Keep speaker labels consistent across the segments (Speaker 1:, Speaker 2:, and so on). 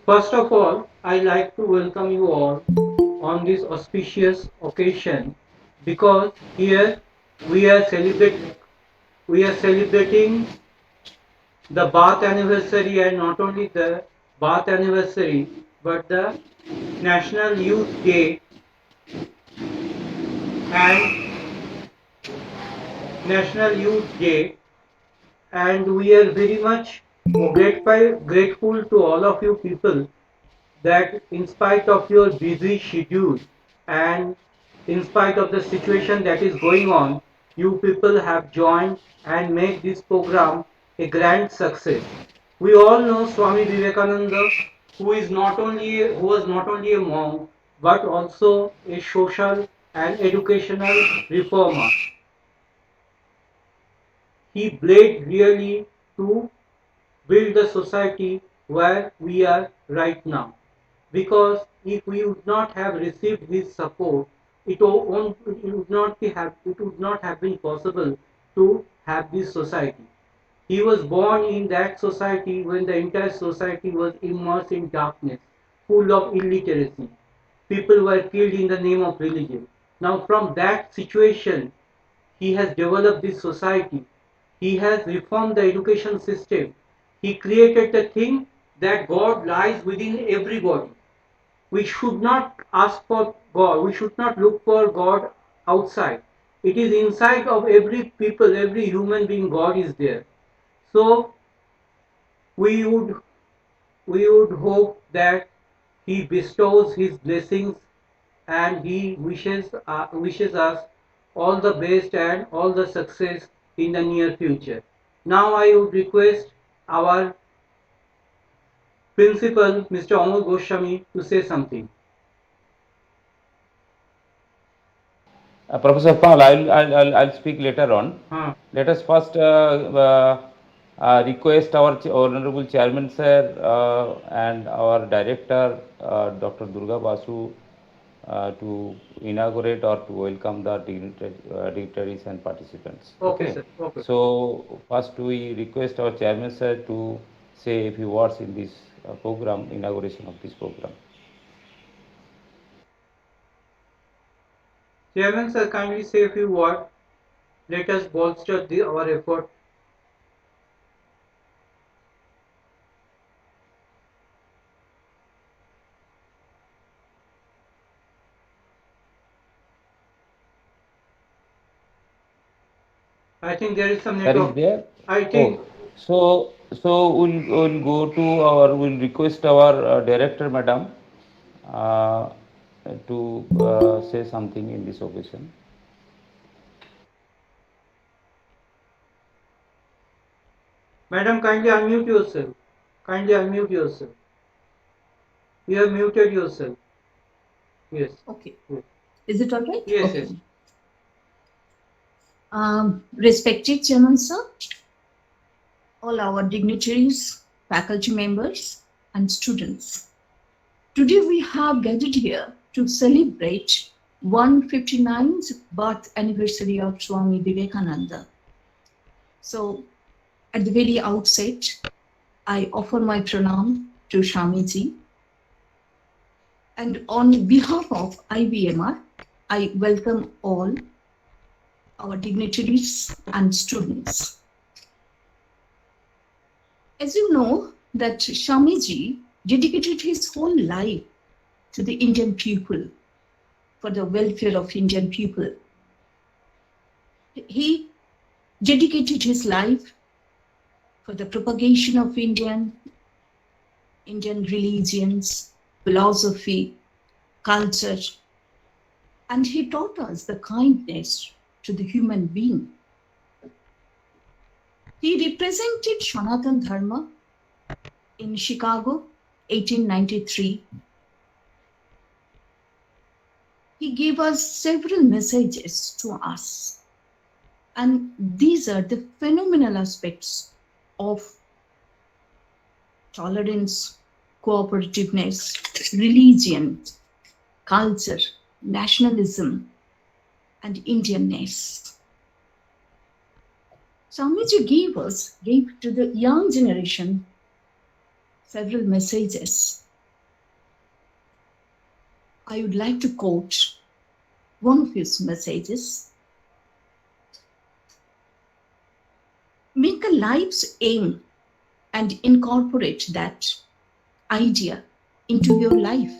Speaker 1: First of all, I like to welcome you all on this auspicious occasion because here we are celebrating the Bath anniversary, and not only the Bath anniversary but the National Youth Day and National Youth Day, and we are very much grateful to all of you people that in spite of your busy schedule and in spite of the situation that is going on, you people have joined and make this program a grand success. We all know Swami Vivekananda, who was not only a monk but also a social and educational reformer. He bled really to build the society where we are right now. Because if we would not have received his support, it would not have been possible to have this society. He was born in that society when the entire society was immersed in darkness, full of illiteracy. People were killed in the name of religion. Now, from that situation, he has developed this society. He has reformed the education system. He created the thing that God lies within everybody. We should not ask for God. We should not look for God outside. It is inside of every people, every human being, God is there. So we would we would hope that He bestows His blessings and He wishes us all the best and all the success in the near future. Now I would request our principal, Mr. Amol Goswami, to say something.
Speaker 2: Professor Paul, I'll speak later on.
Speaker 1: Huh.
Speaker 2: Let us first request our Honorable Chairman Sir and our Director Dr. Durga Basu to inaugurate or to welcome the dignitaries and participants.
Speaker 1: Okay,
Speaker 2: Okay.
Speaker 1: sir. Okay.
Speaker 2: So first we request our Chairman Sir to say a few words in this program, inauguration of this program.
Speaker 1: Chairman, sir, kindly say a few words. Let us bolster our effort. I think there is some
Speaker 2: Sir is
Speaker 1: network.
Speaker 2: there?
Speaker 1: I think,
Speaker 2: Oh, so we'll go to our we'll request our director, madam, uh, to say something in this occasion.
Speaker 1: Madam, kindly unmute yourself. Kindly unmute yourself. You have muted yourself. Yes.
Speaker 3: Okay.
Speaker 1: Yes.
Speaker 3: Is it all right?
Speaker 1: Yes.
Speaker 3: Okay.
Speaker 1: Yes.
Speaker 3: Respected Chairman Sir, all our dignitaries, faculty members, and students. Today we have gathered here to celebrate 159th birth anniversary of Swami Vivekananda. So, at the very outset, I offer my pranam to Swamiji. And on behalf of IBMR, I welcome all our dignitaries and students. As you know, that Swamiji dedicated his whole life to the Indian people, for the welfare of Indian people. He dedicated his life for the propagation of Indian religions, philosophy, culture, and he taught us the kindness to the human being. He represented Sanatan Dharma in Chicago, 1893. He gave us several messages to us. And these are the phenomenal aspects of tolerance, cooperativeness, religion, culture, nationalism, and Indianness. Swamiji gave to the young generation several messages. I would like to quote one of his messages. Make a life's aim and incorporate that idea into your life.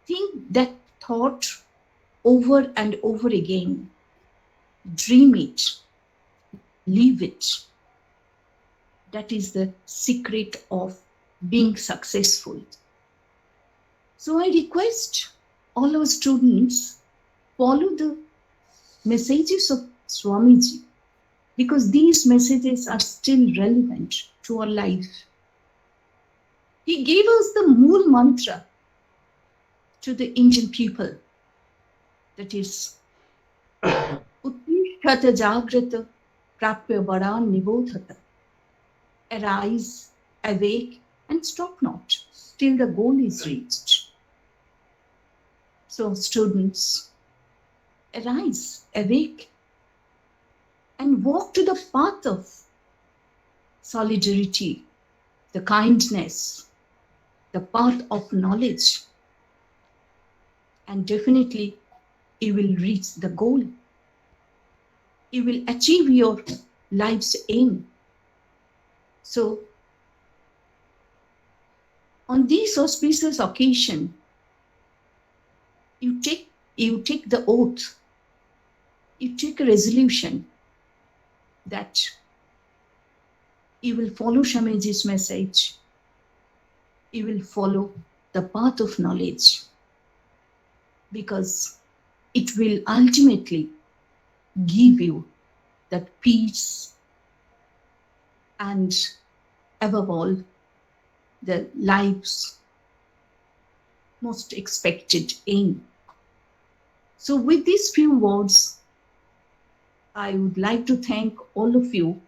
Speaker 3: Think that thought over and over again. Dream it, live it. That is the secret of being successful. So I request all our students follow the messages of Swamiji, because these messages are still relevant to our life. He gave us the Mool mantra to the Indian people, that is Uttishthata Jagrata Prapya Varan Nibodhata. Arise, awake, and stop not till the goal is reached. So, students, arise, awake, and walk to the path of solidarity, the kindness, the path of knowledge, and definitely you will reach the goal. You will achieve your life's aim. So, on this auspicious occasion, you take the oath, you take a resolution that you will follow Shamiji's message, you will follow the path of knowledge, because it will ultimately give you that peace and, above all, the life's most expected aim. So, with these few words, I would like to thank all of you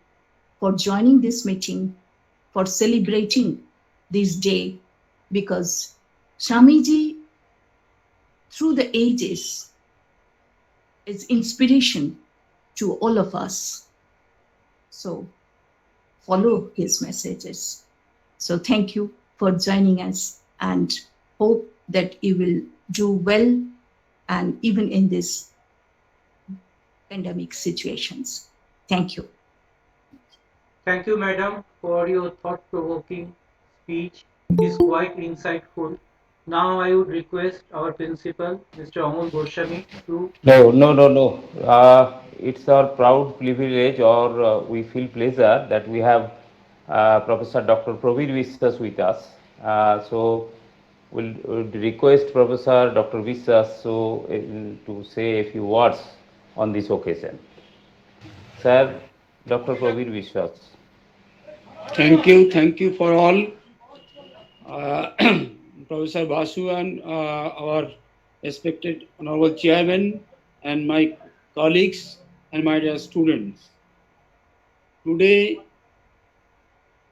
Speaker 3: for joining this meeting, for celebrating this day, because Swamiji, through the ages, is inspiration to all of us. So, follow his messages. So, thank you for joining us, and hope that you will do well, and even in this pandemic situations. Thank you.
Speaker 1: Thank you, madam, for your thought-provoking speech. It is quite insightful. Now I would request our principal, Mr. Amol Goswami, to
Speaker 2: No, no, no, no. It's our proud privilege, or we feel pleasure that we have Professor Dr. Pravir Viswas with us. So we'll request Professor Dr. Viswas to say a few words on this occasion. Sir, Dr. Pravir Viswas.
Speaker 4: Thank you for all, uh, Professor Basu and our respected honorable chairman and my colleagues and my dear students. Today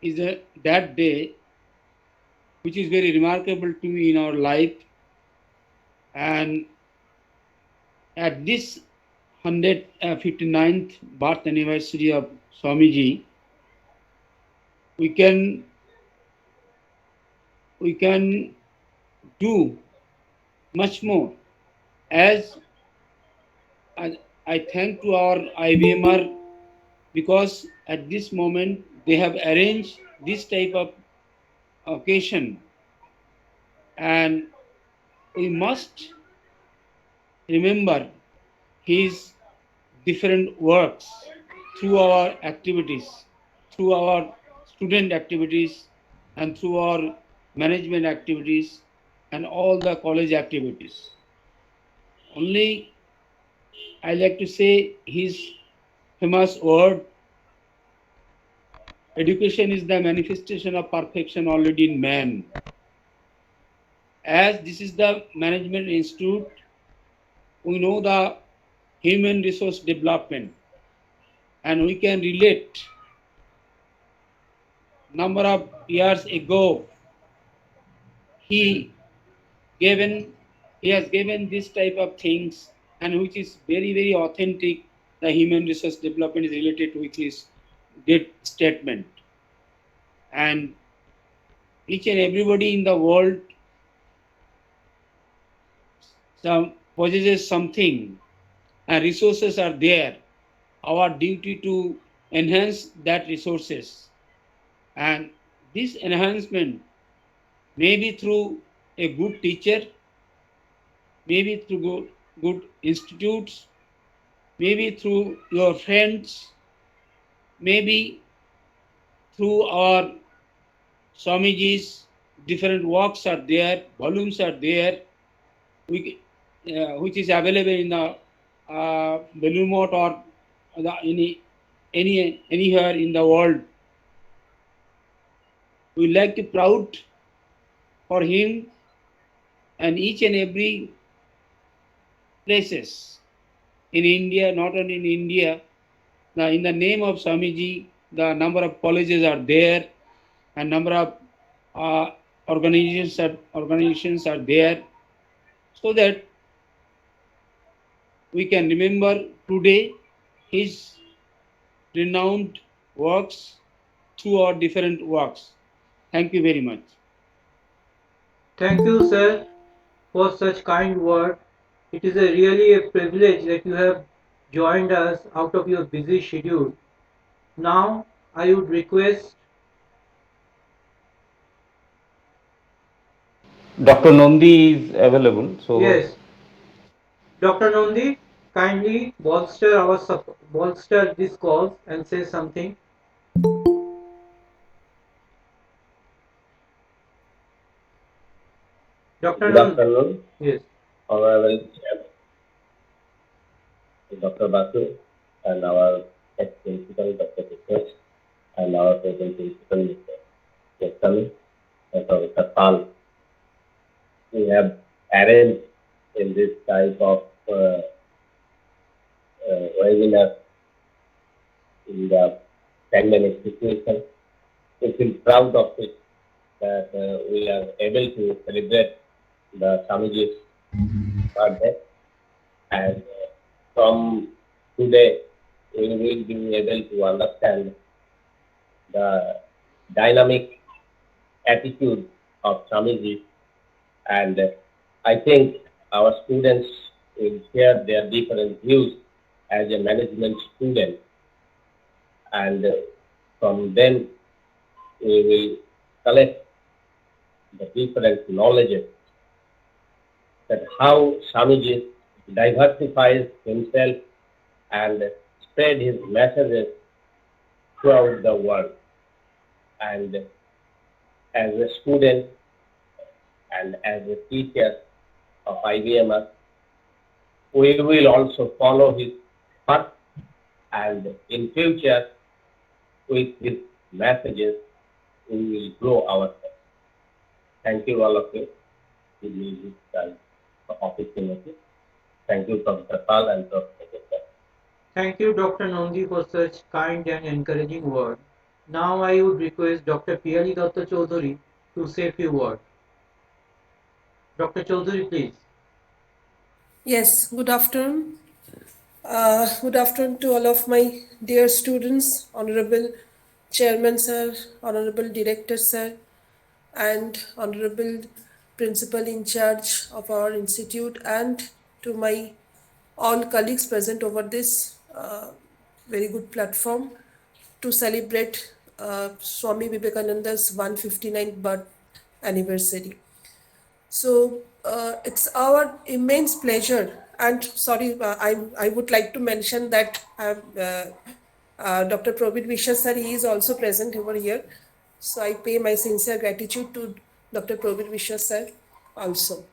Speaker 4: is that day which is very remarkable to me in our life, and at this 159th birth anniversary of Swamiji, we can we can do much more. As I thank to our IBMR, because at this moment they have arranged this type of occasion, and we must remember his different works through our activities, through our student activities, and through our management activities and all the college activities. Only I like to say his famous word: education is the manifestation of perfection already in man. As this is the management institute, we know the human resource development, and we can relate. Number of years ago, he given he has given this type of things, and which is very authentic. The human resource development is related with his great statement, and each and everybody in the world some possesses something and resources are there, our duty to enhance that resources. And this enhancement may be through a good teacher, maybe through good institutes, maybe through your friends, maybe through our Swamiji's different works are there, volumes are there, which is available in the Belumot or anywhere in the world. We like to proud for him and each and every places in India, not only in India. Now, in the name of Swamiji, the number of colleges are there, and number of uh, organizations are there, so that we can remember today his renowned works through our different works. Thank you very much.
Speaker 1: Thank you, sir, for such kind word. It is a really a privilege that you have joined us out of your busy schedule. Now, I would request,
Speaker 2: Dr. Nondi is available, so
Speaker 1: yes, Dr. Nondi, kindly bolster this cause and say something. Dr.
Speaker 5: Good
Speaker 1: Nondi,
Speaker 5: afternoon,
Speaker 1: yes.
Speaker 5: Honorable Chair, Dr. Basu, and our ex-principal, Dr. Pritesh, and our present principal, Mr. Yasami, and Professor Pal. We have arranged in this type of webinar in the pandemic situation. We feel proud of it that we are able to celebrate the Swamiji's birthday, and from today we will be able to understand the dynamic attitude of Swamiji, and I think our students will share their different views as a management student, and from them we will collect the different knowledges that how Swamiji diversifies himself and spread his messages throughout the world. And as a student and as a teacher of IBMS, we will also follow his path, and in future with his messages we will grow ourselves. Thank you all of you to give this opportunity. Thank you Professor Pal and Professor.
Speaker 1: Thank you, Dr. Nondi, for such kind and encouraging word. Now I would request Dr. Piyali Datta Chaudhary to say a few words. Dr. Chaudhary, please.
Speaker 6: Yes, good afternoon. Good afternoon to all of my dear students, Honorable Chairman Sir, Honorable Director Sir, and Honorable Principal in charge of our institute, and to my all colleagues present over this very good platform to celebrate Swami Vivekananda's 159th birth anniversary. So it's our immense pleasure. And sorry, I would like to mention that Dr. Probit Vishwa sir, he is also present over here. So I pay my sincere gratitude to Dr. Probit Vishwa sir also.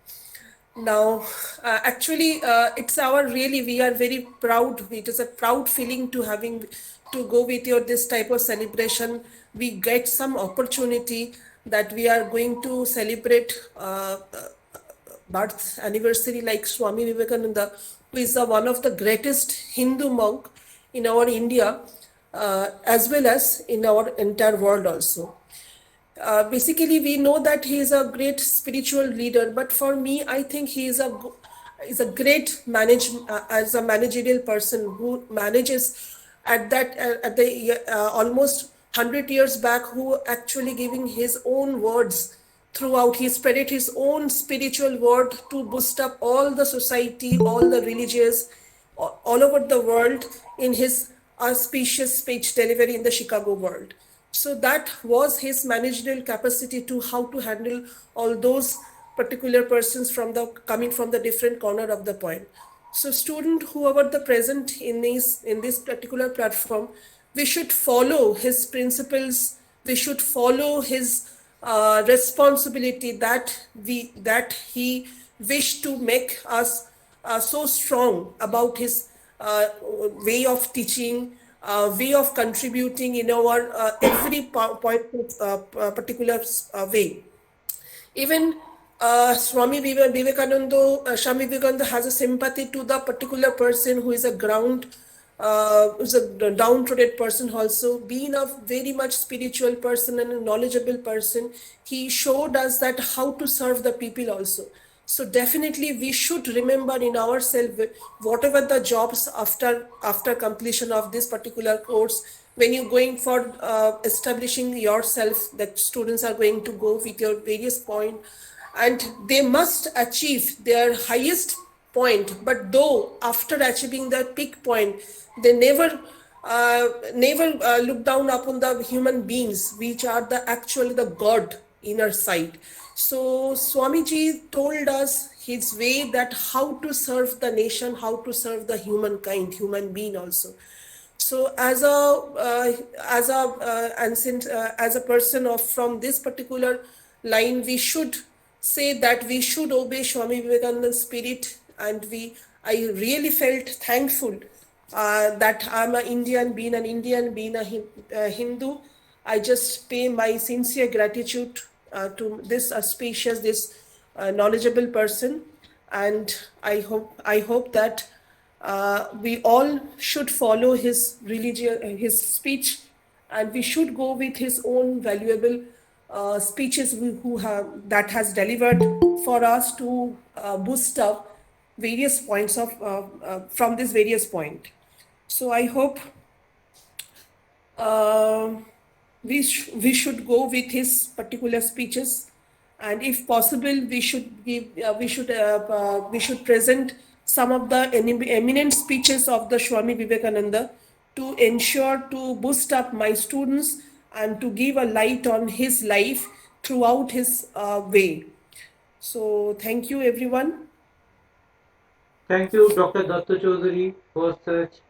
Speaker 6: Now, actually, it's our really, we are very proud. It is a proud feeling to having to go with your this type of celebration. We get some opportunity that we are going to celebrate birth anniversary like Swami Vivekananda, who is one of the greatest Hindu monk in our India, as well as in our entire world also. Basically, we know that he is a great spiritual leader, but for me, I think he is a great as a managerial person who manages at the almost 100 years back, who actually giving his own words throughout. He spread his own spiritual word to boost up all the society, all the religious, all over the world in his auspicious speech delivery in the Chicago world. So that was his managerial capacity to how to handle all those particular persons from the coming from the different corner of the point. So student whoever the present in this particular platform, we should follow his principles, we should follow his responsibility that he wished to make us so strong about his way of teaching, way of contributing in our every point particular way. Even Swami Vivekananda has a sympathy to the particular person who is a who's a downtrodden person also. Being a very much spiritual person and a knowledgeable person, he showed us that how to serve the people also. So definitely we should remember in ourselves whatever the jobs after completion of this particular course, when you're going for establishing yourself, that students are going to go with your various point and they must achieve their highest point, but though after achieving the peak point they never look down upon the human beings which are the actually the god inner side. So Swamiji told us his way that how to serve the nation, how to serve the humankind, human being also. So as a person of from this particular line, we should say that we should obey Swami Vivekananda's spirit, and I really felt thankful that I'm an Indian, being an Indian, being a Hindu. I just pay my sincere gratitude to this auspicious, this knowledgeable person, and I hope that we all should follow his religion, his speech, and we should go with his own valuable speeches who have that has delivered for us to boost up various points of from this various point. So I hope uh, we should go with his particular speeches, and if possible we should present some of the eminent speeches of the Swami Vivekananda to ensure to boost up my students and to give a light on his life throughout his way. So thank you everyone.
Speaker 1: Thank you, Dr. Datta Chaudhary, for such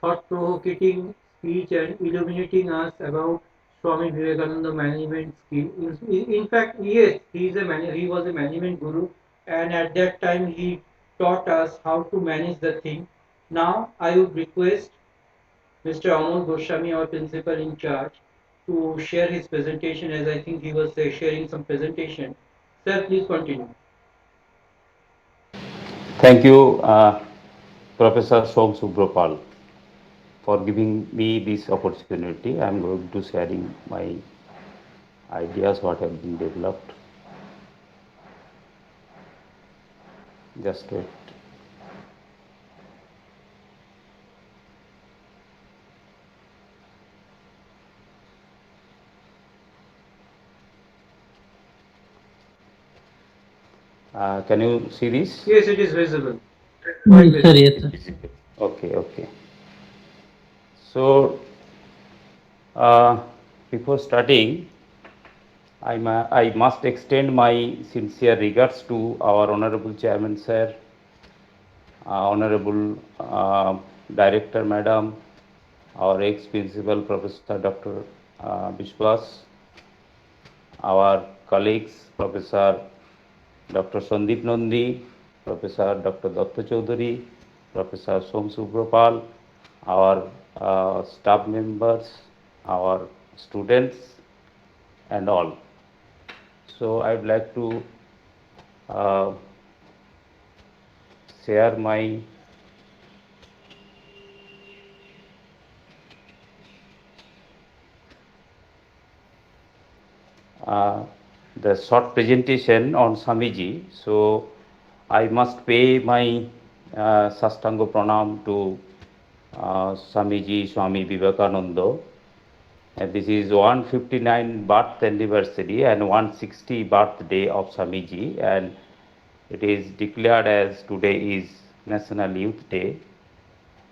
Speaker 1: thought-provoking speech and illuminating us about Swami Vivekananda management skill. In fact, yes, he was a management guru, and at that time he taught us how to manage the thing. Now I would request Mr. Amol Goswami, our principal in charge, to share his presentation, as I think he was sharing some presentation. Sir, please continue.
Speaker 2: Thank you, Professor Som Subropal, for giving me this opportunity. I am going to sharing my ideas what have been developed. Just wait. Can you see this?
Speaker 1: Yes, it is visible.
Speaker 7: Yes,
Speaker 1: Quite
Speaker 7: sir.
Speaker 1: visible.
Speaker 7: Yes, sir.
Speaker 2: Okay, okay. So, uh, before starting, I must extend my sincere regards to our Honorable Chairman, Sir, Honorable Director, Madam, our ex-principal, Professor Dr. Bishwas, our colleagues, Professor Dr. Sandeep Nandi, Professor Dr. Datta Chaudhary, Professor Som Subropal, our staff members, our students, and all. So I would like to uh, share my uh, the short presentation on Swamiji. So I must pay my Sastango Pranam to Swamiji, Swami Vivekananda, And this is 159 birth anniversary and 160 birthday of Swamiji, and it is declared as today is National Youth Day.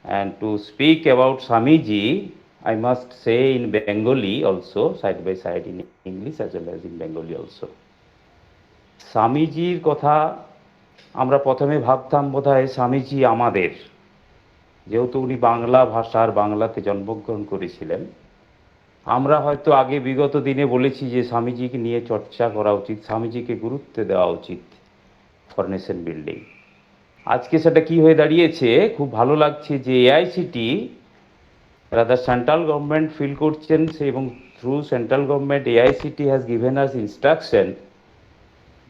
Speaker 2: And to speak about Swamiji, I must say in Bengali also, side by side in English as well as in Bengali also. স্বামীজির কথা আমরা প্রথমে ভাবতাম বোধহয় স্বামীজি আমাদের, যেহেতু উনি বাংলা ভাষার বাংলাতে জন্মগ্রহণ করেছিলেন, আমরা হয়তো আগে বিগত দিনে বলেছি যে স্বামীজিকে নিয়ে চর্চা করা উচিত, স্বামীজিকে গুরুত্ব দেওয়া উচিত ফর নেশন বিল্ডিং। আজকে সেটা কি হয়ে দাঁড়িয়েছে, খুব ভালো লাগছে যে AICT rather central government feel করছেন, এবং through central government AICT has given us instruction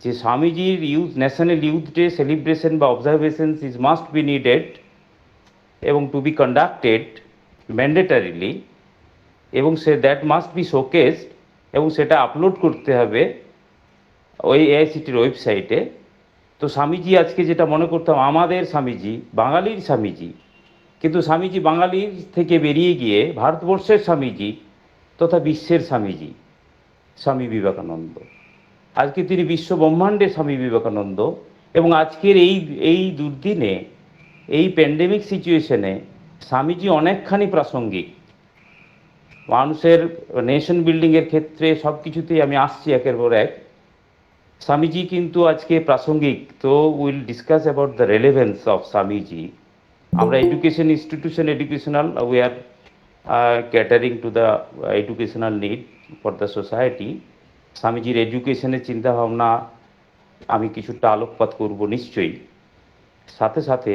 Speaker 2: যে স্বামীজির ন্যাশনাল ইউথ ডে সেলিব্রেশন বা observations is must be needed এবং টু বি কন্ডাক্টেড ম্যান্ডেটারিলি, এবং দ্যাট মাস্ট বি শোকেসড, এবং সেটা আপলোড করতে হবে ওই এআইসিটির ওয়েবসাইটে। তো স্বামীজি আজকে যেটা মনে করতাম আমাদের স্বামীজি, বাঙালির স্বামীজি, কিন্তু স্বামীজি বাঙালির থেকে বেরিয়ে গিয়ে ভারতবর্ষের স্বামীজি তথা বিশ্বের স্বামীজি স্বামী বিবেকানন্দ। আজকে তিনি বিশ্ব ব্রহ্মাণ্ডের স্বামী বিবেকানন্দ, এবং আজকের এই দুর্দিনে, এই প্যান্ডেমিক সিচুয়েশনে স্বামীজি অনেকখানি প্রাসঙ্গিক। মানুষের নেশন বিল্ডিংয়ের ক্ষেত্রে সব কিছুতেই আমি আসছি একের পর এক, স্বামীজি কিন্তু আজকে প্রাসঙ্গিক। তো will discuss about the relevance of Swamiji. আমরা education institution educational, we are catering to the educational need for the society. স্বামীজির এডুকেশনের চিন্তাভাবনা আমি কিছুটা আলোকপাত করব নিশ্চয়ই। সাথে সাথে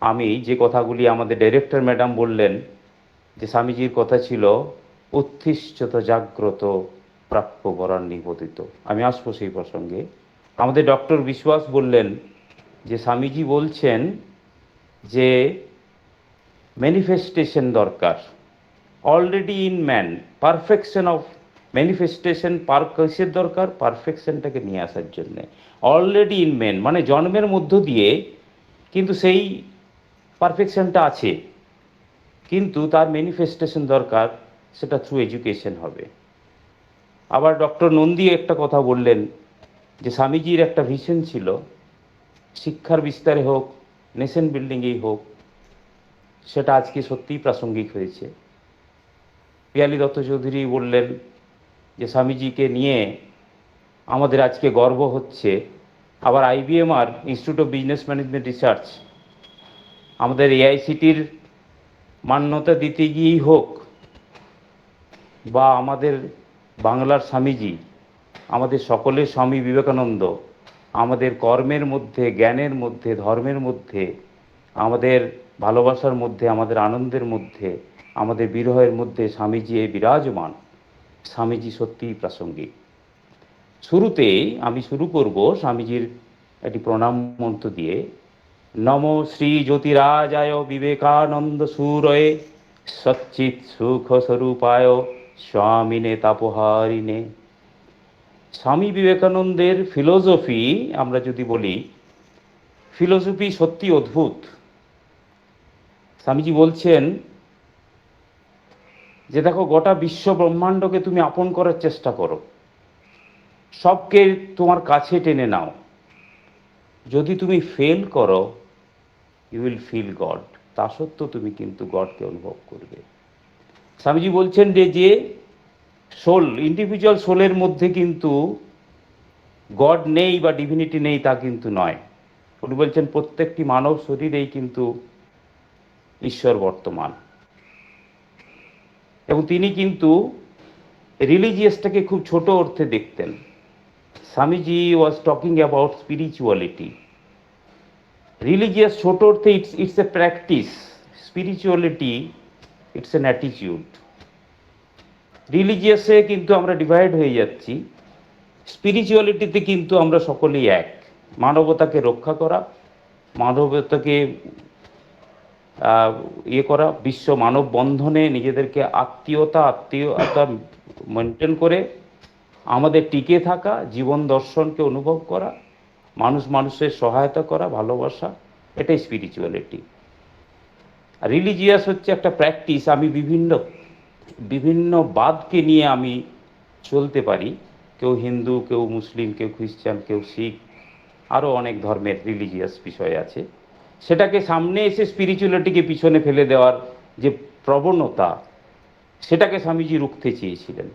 Speaker 2: আমি যে কথাগুলি আমাদের ডাইরেক্টর ম্যাডাম বললেন, যে স্বামীজির কথা ছিল উত্তিষ্ঠত জাগ্রত প্রাপ্য বরান নিবেদিত, আমি আসবো সেই প্রসঙ্গে। আমাদের ডক্টর বিশ্বাস বললেন যে স্বামীজি বলছেন যে ম্যানিফেস্টেশন দরকার, already in man, perfection of manifestation কিসের দরকার, পারফেকশনটাকে নিয়ে আসার জন্যে। অলরেডি ইন ম্যান মানে জন্মের মধ্য দিয়ে কিন্তু সেই পারফেকশনটা আছে, কিন্তু তার ম্যানিফেস্টেশন দরকার, সেটা থ্রু এডুকেশন হবে। আবার ডক্টর নন্দী একটা কথা বললেন যে স্বামীজির একটা ভিশন ছিল, শিক্ষার বিস্তারে হোক, নেশন বিল্ডিংয়েই হোক, সেটা আজকে সত্যিই প্রাসঙ্গিক হয়েছে। পিয়ালি দত্ত চৌধুরী বললেন যে স্বামীজিকে নিয়ে আমাদের আজকে গর্ব হচ্ছে। আবার IBMR, institute of business management research, আমাদের এআইসিটির মান্যতা দিতে গিয়েই হোক, বা আমাদের বাংলার স্বামীজি, আমাদের সকলের স্বামী বিবেকানন্দ, আমাদের কর্মের মধ্যে, জ্ঞানের মধ্যে, ধর্মের মধ্যে, আমাদের ভালোবাসার মধ্যে, আমাদের আনন্দের মধ্যে, আমাদের বিরহের মধ্যে স্বামীজি এই বিরাজমান। স্বামীজি সত্যিই প্রাসঙ্গিক। শুরুতেই আমি শুরু করব স্বামীজির একটি প্রণাম মন্ত্র দিয়ে। নম শ্রী জ্যোতিরাজায় বিবেকানন্দ সুরয়ে সচ্চিৎ সুখ স্বরূপায় স্বামিনে তাপহারিণে। স্বামী বিবেকানন্দের ফিলোসফি আমরা যদি বলি, ফিলোসফি সত্যি অদ্ভুত। স্বামীজি বলছেন যে দেখো, গোটা বিশ্ব ব্রহ্মাণ্ডকে তুমি আপন করার চেষ্টা করো, সবকে তোমার কাছে টেনে নাও। যদি তুমি ফেল করো, ইউ উইল ফিল গড, তা সত্ত্বেও তুমি কিন্তু গডকে অনুভব করবে। স্বামীজি বলছেন যে সোল, ইন্ডিভিজুয়াল সোলের মধ্যে কিন্তু গড নেই বা ডিভিনিটি নেই, তা কিন্তু নয়। উনি বলছেন প্রত্যেকটি মানব শরীরেই কিন্তু ঈশ্বর বর্তমান। এবং তিনি কিন্তু রিলিজিয়াসটাকে খুব ছোট অর্থে দেখতেন। Swamiji was talking about spirituality. Religious ছোট অর্থে it's a practice, spirituality it's an attitude. রিলিজিয়াসে কিন্তু আমরা ডিভাইড হয়ে যাচ্ছি, স্পিরিচুয়ালিটিতে কিন্তু আমরা সকলেই এক। মানবতাকে রক্ষা করা, মানবতাকে করা, বিশ্ব মানব বন্ধনে নিজেদেরকে আত্মীয়তা মেনটেন করে আমাদের টিকে থাকা, জীবন দর্শনকে অনুভব করা, মানুষের সহায়তা করা, ভালোবাসা, এটাই স্পিরিচুয়ালিটি। আর রিলিজিয়াস হচ্ছে একটা প্র্যাকটিস। আমি বিভিন্ন বিভিন্ন বাদকে নিয়ে আমি চলতে পারি, কেউ হিন্দু, কেউ মুসলিম, কেউ খ্রিস্টান, কেউ শিখ, আরও অনেক ধর্মের রিলিজিয়াস বিষয় আছে, সেটাকে সামনে এসে স্পিরিচুয়ালিটিকে পিছনে ফেলে দেওয়ার যে প্রবণতা, সেটাকে স্বামীজি রুখতে চেয়েছিলেন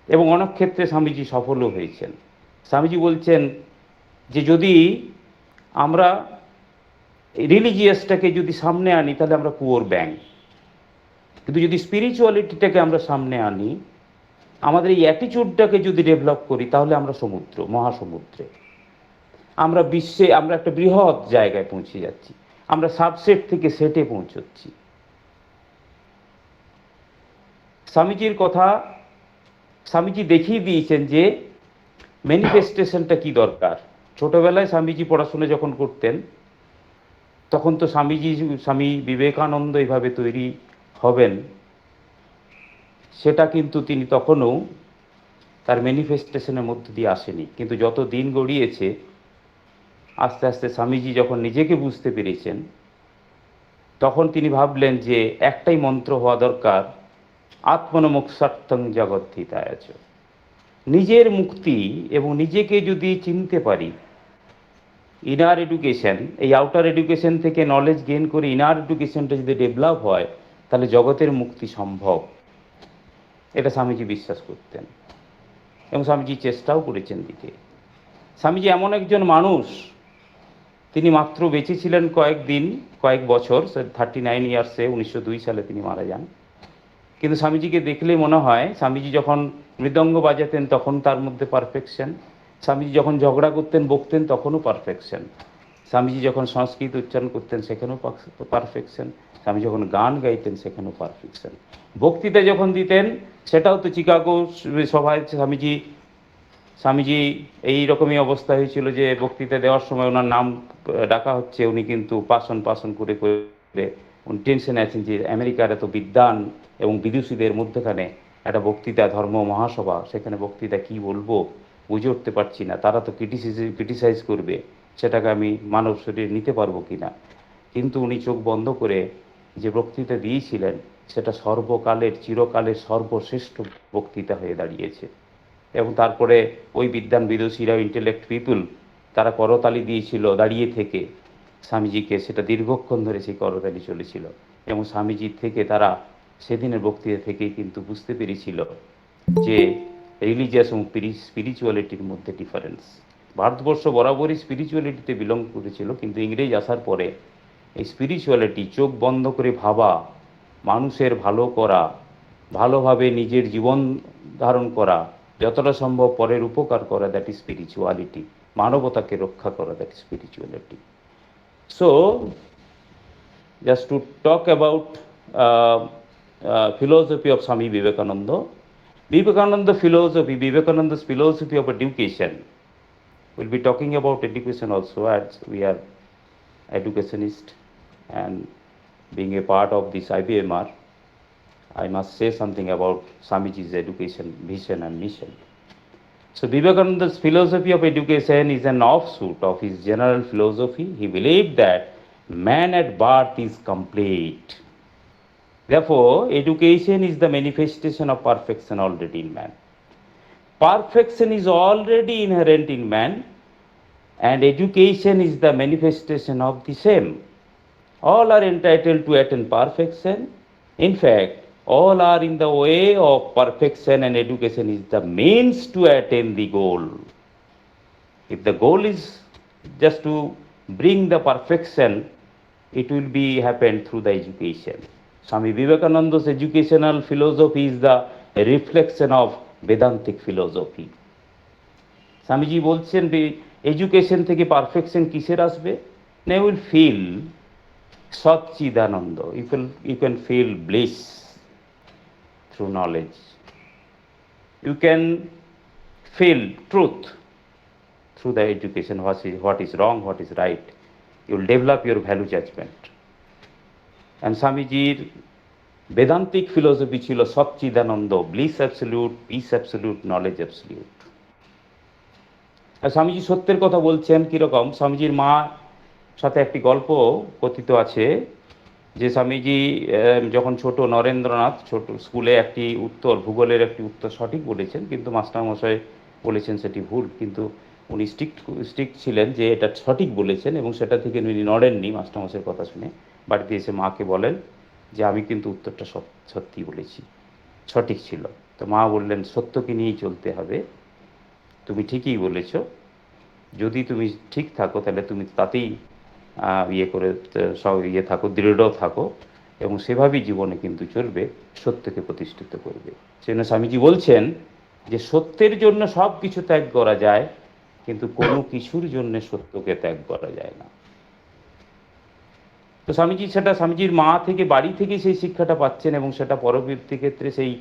Speaker 2: এবং অনেক ক্ষেত্রে স্বামীজি সফলও হয়েছেন। স্বামীজি বলছেন যে যদি আমরা রিলিজিয়াসটাকে যদি সামনে আনি তাহলে আমরা কুয়োর ব্যাঙ, কিন্তু যদি স্পিরিচুয়ালিটিটাকে আমরা সামনে আনি, আমাদের এই অ্যাটিটিউডটাকে যদি ডেভেলপ করি, তাহলে আমরা সমুদ্র, মহাসমুদ্রে, আমরা বিশ্বে, আমরা একটা বৃহৎ জায়গায় পৌঁছে যাচ্ছি, আমরা সাবসেট থেকে সেটে পৌঁছচ্ছি। স্বামীজির কথা, স্বামীজি দেখিয়ে দিয়েছেন যে ম্যানিফেস্টেশনটা কি দরকার। ছোটবেলায় স্বামীজি পড়াশোনা যখন করতেন, তখন তো স্বামী বিবেকানন্দ এইভাবে তৈরি হবেন, সেটা কিন্তু তিনি তখনও তার ম্যানিফেস্টেশনের মধ্যে দিয়ে আসেনি। কিন্তু যত দিন গড়িয়েছে, আস্তে আস্তে স্বামীজি যখন নিজেকে বুঝতে পেরেছেন, তখন তিনি ভাবলেন যে একটাই মন্ত্র হওয়া দরকার, আত্মনমোক্ষার্থং জগদ্ধিতায়। নিজের মুক্তি এবং নিজেকে যদি চিনতে পারি, ইনার এডুকেশন, এই আউটার এডুকেশন থেকে নলেজ গেইন করে ইনার এডুকেশনটা যদি ডেভেলপ হয়, তাহলে জগতের মুক্তি সম্ভব। এটা স্বামীজি বিশ্বাস করতেন এবং স্বামীজি চেষ্টাও করেছেন দিতে। স্বামীজি এমন একজন মানুষ, তিনি মাত্র বেঁচে ছিলেন কয়েক বছর, 39 ইয়ার্সে, 1902 সালে তিনি মারা যান। কিন্তু স্বামীজিকে দেখলে মনে হয়, স্বামীজি যখন মৃদঙ্গ বাজাতেন তখন তার মধ্যে পারফেকশন, স্বামীজি যখন ঝগড়া করতেন, বকতেন, তখনও পারফেকশন, স্বামীজি যখন সংস্কৃত উচ্চারণ করতেন সেখানেও পারফেকশন, স্বামী যখন গান গাইতেন সেখানেও পারফেকশন, বক্তৃতা যখন দিতেন সেটাও তো চিকাগো সভায় স্বামীজি এই রকমই অবস্থা হয়েছিল যে বক্তৃতা দেওয়ার সময় ওনার নাম ডাকা হচ্ছে, উনি কিন্তু পাশন করে উনি টেনশনে আছেন যে আমেরিকার এত বিদ্বান এবং বিদুষীদের মধ্যখানে একটা বক্তৃতা, ধর্ম মহাসভা, সেখানে বক্তৃতা কি বলবো বুঝে উঠতে পারছি না, তারা তো ক্রিটিসাইজ করবে, সেটাকে আমি মানব শরীরে নিতে পারবো কিনা। কিন্তু উনি চোখ বন্ধ করে যে বক্তৃতা দিয়েছিলেন, সেটা সর্বকালের, চিরকালের সর্বশ্রেষ্ঠ বক্তৃতা হয়ে দাঁড়িয়েছে। এবং তারপরে ওই বিদ্বান বিদুষীরা, ইন্টেলেক্ট পিপুল, তারা করতালি দিয়েছিল দাঁড়িয়ে থেকে স্বামীজিকে, সেটা দীর্ঘক্ষণ ধরে সেই করতালি চলেছিল। এবং স্বামীজির থেকে তারা সেদিনের বক্তৃতা থেকেই কিন্তু বুঝতে পেরেছিল যে রিলিজিয়াস এবং স্পিরিচুয়ালিটির মধ্যে ডিফারেন্স। ভারতবর্ষ বরাবরই স্পিরিচুয়ালিটিতে বিলং করেছিল, কিন্তু ইংরেজ আসার পরে এই স্পিরিচুয়ালিটি, চোখ বন্ধ করে ভাবা, মানুষের ভালো করা, ভালোভাবে নিজের জীবন ধারণ করা, যতটা সম্ভব পরের উপকার করা, দ্যাট ইজ স্পিরিচুয়ালিটি। মানবতাকে রক্ষা করা, that is spirituality. So just to talk about philosophy of Swami Vivekananda, Vivekananda's philosophy of education. We'll be talking about education also, as we are educationist, and being a part of this IBMR, I must say something about Swamiji's education vision and mission. So Vivekananda's philosophy of education is an offshoot of his general philosophy. He believed that man at birth is complete. Therefore, education is the manifestation of perfection already in man. Perfection is already inherent in man, and education is the manifestation of the same. All are entitled to attain perfection. In fact, all are in the way of perfection, and education is the means to attain the goal. If the goal is just to bring the perfection, it will be happen through the education. Swami Vivekananda's educational philosophy is the reflection of Vedantic philosophy. Swamiji বলছেন education থেকে perfection কিসের আসবে? না, will feel Sachchidananda, you can feel bliss through knowledge. You can feel truth through the education, what is wrong, what is right. You will develop your value judgment. And স্বামীজির vedantic philosophy ছিল সচ্চিদানন্দ, bliss absolute, peace absolute, knowledge absolute. আর স্বামীজি সত্যের কথা বলছেন কিরকম? স্বামীজির মা সাথে একটি গল্প কথিত আছে যে স্বামীজি যখন ছোট নরেন্দ্রনাথ ছোট স্কুলে একটি উত্তর ভূগোলের একটি উত্তর সঠিক বলেছেন, কিন্তু মাস্টারমশাই বলেছেন সেটি ভুল, কিন্তু উনি স্ট্রিক্ট ছিলেন যে এটা সঠিক বলেছেন, এবং সেটা থেকে উনি নড়েননি মাস্টারমশাইয়ের কথা শুনে। বাড়িতে এসে মাকে বলেন যে আমি কিন্তু উত্তরটা সত্যি বলেছি, সঠিক ছিল। তো মা বললেন সত্যকে নিয়েই চলতে হবে, তুমি ঠিকই বলেছ, যদি তুমি ঠিক থাকো তাহলে তুমি তাতেই ইয়ে করে সব ইয়ে থাকো, দৃঢ় থাকো, এবং সেভাবেই জীবনে কিন্তু চলবে, সত্যকে প্রতিষ্ঠিত করবে। সেজন্য স্বামীজি বলছেন যে সত্যের জন্য সব কিছু ত্যাগ করা যায়, কিন্তু কোনো কিছুর জন্য সত্যকে ত্যাগ করা যায় না। তো স্বামীজির মা থেকে, বাড়ি থেকে সেই শিক্ষাটা পাচ্ছেন, এবং সেটা পরবর্তী ক্ষেত্রে সেই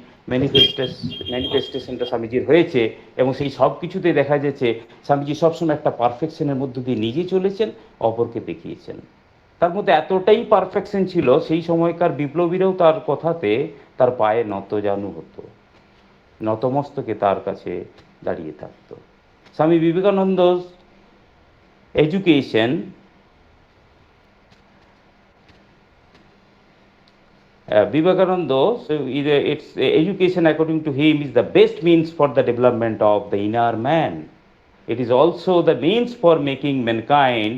Speaker 2: ম্যানিফেস্টেশনটা স্বামীজির হয়েছে, এবং সেই সব কিছুতে দেখা যাচ্ছে স্বামীজি সবসময় একটা পারফেকশনের মধ্য দিয়ে নিজে চলেছেন, অপরকে দেখিয়েছেন। তার মধ্যে এতটাই পারফেকশন ছিল, সেই সময়কার বিপ্লবীরাও তার কথাতে তার পায়ে নতজানু হতো, নতমস্তকে তার কাছে দাঁড়িয়ে থাকতো। Swami Vivekananda education, Vivekananda, so its education according to him is the best means for the development of the inner man. It is also the means for making mankind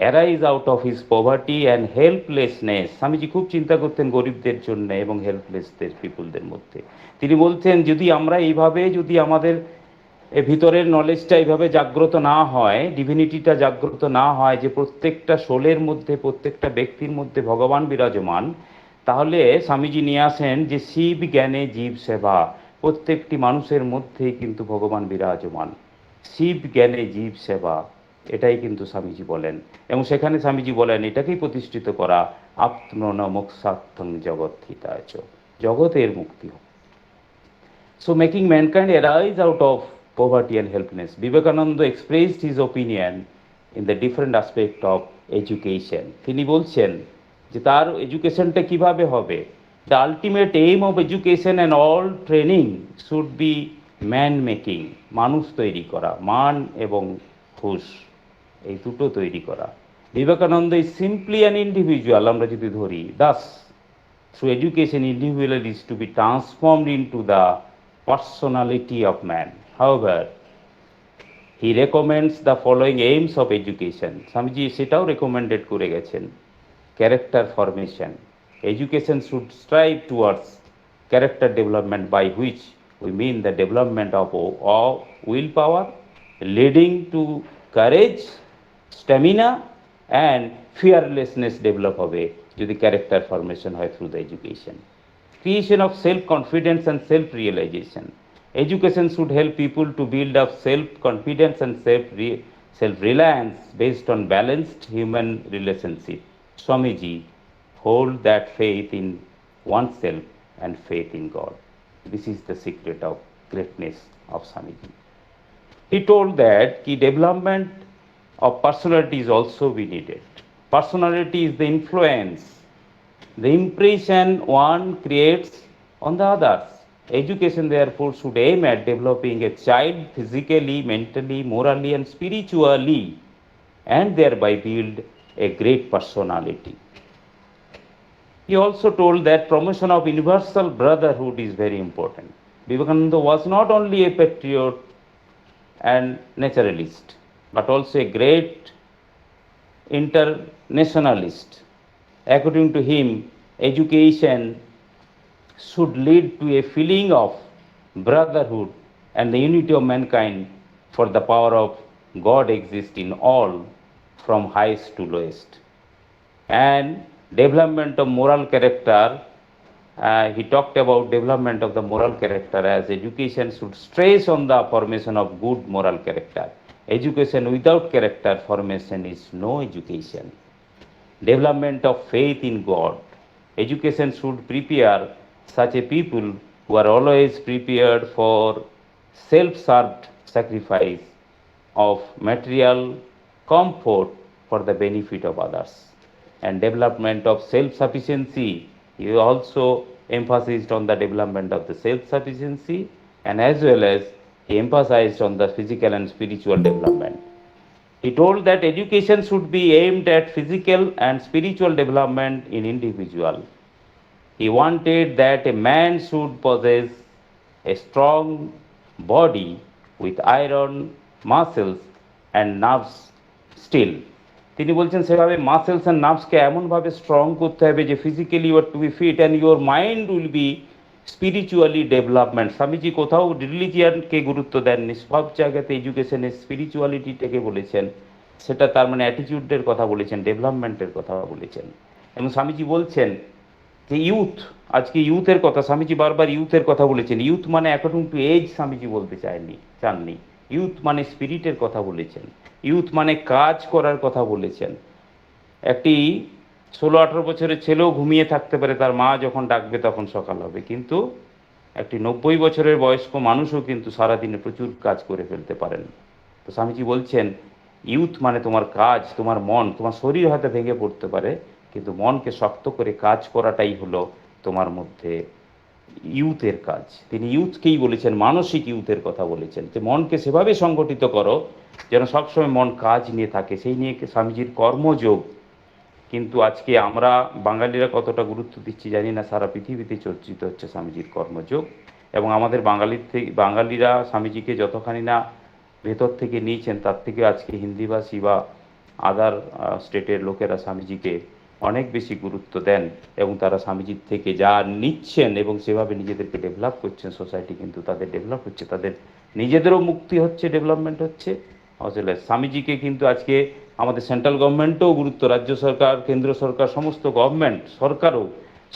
Speaker 2: arise out of his poverty and helplessness. Swamiji খুব চিন্তা করতেন গরিবদের জন্য এবং হেল্পলেসদের পিপুলদের মধ্যে। তিনি বলতেন যদি আমরা এইভাবে, যদি আমাদের ভিতরের নলেজটা এইভাবে জাগ্রত না হয়, ডিভিনিটিটা জাগ্রত না হয়, যে প্রত্যেকটা সোলের মধ্যে, প্রত্যেকটা ব্যক্তির মধ্যে ভগবান বিরাজমান, তাহলে স্বামীজি নিয়ে আসেন যে শিব জ্ঞানে জীব সেবা, প্রত্যেকটি মানুষের মধ্যেই কিন্তু ভগবান বিরাজমান, শিব জ্ঞানে জীব সেবা, এটাই কিন্তু স্বামীজি বলেন। এবং সেখানে স্বামীজি বলেন এটাকেই প্রতিষ্ঠিত করা, আত্মন মোক্ষার্থং জগৎহিতায় চ, জগতের মুক্তি হোক। So making mankind arise out of poverty and helplessness. Vivekananda expressed his opinion in the different aspect of education. তিনি বলছেন যে তার এডুকেশনটা কিভাবে হবে। The ultimate aim of education and all training should be man making, মানুষ তৈরি করা, মান এবং হুশ এই দুটো তৈরি করা। Vivekananda is simply an individual, আমরা যদি ধরি, thus through education individual is to be transformed into the personality of man. However, he recommends the following aims of education. Swamiji সেটাও রেকমেন্ডেড করে গেছেন। Character formation. Education should strive towards character development, by which we mean the development of willpower, leading to courage, stamina and fearlessness develop হবে যদি character formation হয় through the education. Creation of self-confidence and self-realization. Education should help people to build up self-confidence and self-reliance based on balanced human relationship. Swamiji hold that faith in oneself and faith in God. This is the secret of greatness of Swamiji. He told that the development of personality is also be needed. Personality is the influence, the impression one creates on the others. Education, therefore, should aim at developing a child physically, mentally, morally, and spiritually, and thereby build a great personality. He also told that promotion of universal brotherhood is very important. Vivekananda was not only a patriot and naturalist, but also a great internationalist. According to him, education should lead to a feeling of brotherhood and the unity of mankind, for the power of God exists in all, from highest to lowest. And development of moral character, he talked about development of the moral character as education should stress on the formation of good moral character. Education without character formation is no education. Development of faith in God. Education should prepare such a people who are always prepared for self-served sacrifice of material comfort for the benefit of others. And development of self-sufficiency. He also emphasized on the development of the self-sufficiency, and as well as he emphasized on the physical and spiritual development. He told that education should be aimed at physical and spiritual development in individual. He wanted that a man should possess a strong body with iron muscles and nerves still. তিনি বলছেন সেভাবে muscles and নার্ভসকে এমনভাবে strong করতে হবে যে physically you are to be fit and your mind will be spiritually development. Swamiji কোথাও রিলিজিয়ানকে গুরুত্ব দেননি, সব জায়গাতে এডুকেশনের স্পিরিচুয়ালিটিটাকে বলেছেন। সেটা তার মানে অ্যাটিটিউডের কথা বলেছেন, ডেভেলপমেন্টের কথা বলেছেন। এবং স্বামীজি বলছেন যে ইউথ, আজকে ইউথের কথা স্বামীজি বারবার ইউথের কথা বলেছেন। ইউথ মানে অ্যাকর্ডিং টু এজ স্বামীজি বলতে চাননি। ইউথ মানে স্পিরিটের কথা বলেছেন, ইউথ মানে কাজ করার কথা বলেছেন। একটি 16-18 বছরের ছেলেও ঘুমিয়ে থাকতে পারে, তার মা যখন ডাকবে তখন সকাল হবে, কিন্তু একটি 90 বছরের বয়স্ক মানুষও কিন্তু সারাদিনে প্রচুর কাজ করে ফেলতে পারেন। তো স্বামীজি বলছেন ইউথ মানে তোমার কাজ, তোমার মন, তোমার শরীর হয়তো ভেঙে পড়তে পারে, কিন্তু মনকে শক্ত করে কাজ করাটাই হলো তোমার মধ্যে ইউথের কাজ। তিনি ইউথকেই বলেছেন, মানসিক ইউথের কথা বলেছেন, যে মনকে সেভাবে সংগঠিত করো যেন সবসময় মন কাজ নিয়ে থাকে। সেই নিয়ে স্বামীজির কর্মযোগ। কিন্তু আজকে আমরা বাঙালিরা কতটা গুরুত্ব দিচ্ছি জানি না, সারা পৃথিবীতে চর্চিত হচ্ছে স্বামীজির কর্মযোগ। এবং আমাদের বাঙালিরা স্বামীজিকে যতখানি না ভেতর থেকে নিয়েছেন, তার থেকে আজকে হিন্দিভাষী বা আদার স্টেটের লোকেরা স্বামীজিকে অনেক বেশি গুরুত্ব দেন এবং তারা স্বামীজির থেকে যা নিচ্ছেন এবং সেভাবে নিজেদেরকে ডেভেলপ করছেন। সোসাইটি কিন্তু তাদের ডেভেলপ হচ্ছে, তাদের নিজেদেরও মুক্তি হচ্ছে, ডেভেলপমেন্ট হচ্ছে। আসলে স্বামীজিকে কিন্তু আজকে আমাদের সেন্ট্রাল গভর্নমেন্টও গুরুত্ব, রাজ্য সরকার, কেন্দ্র সরকার, সমস্ত গভর্নমেন্ট,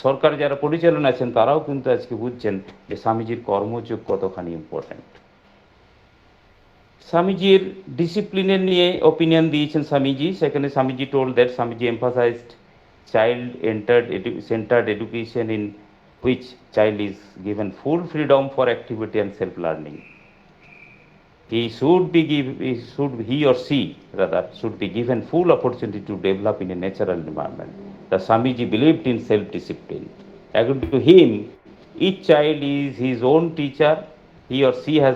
Speaker 2: সরকার যারা পরিচালনা আছেন তারাও কিন্তু আজকে বুঝছেন যে স্বামীজির কর্মযোগ কতখানি ইম্পর্ট্যান্ট। স্বামীজির ডিসিপ্লিনের নিয়ে ওপিনিয়ন দিয়েছেন স্বামীজি। সেখানে Swamiji told that Swamiji emphasised child centered education in which child is given full freedom for activity and self learning. He or she rather should be given full opportunity to develop in a natural environment. The Swamiji believed in self discipline. According to him, each child is his own teacher. He or she has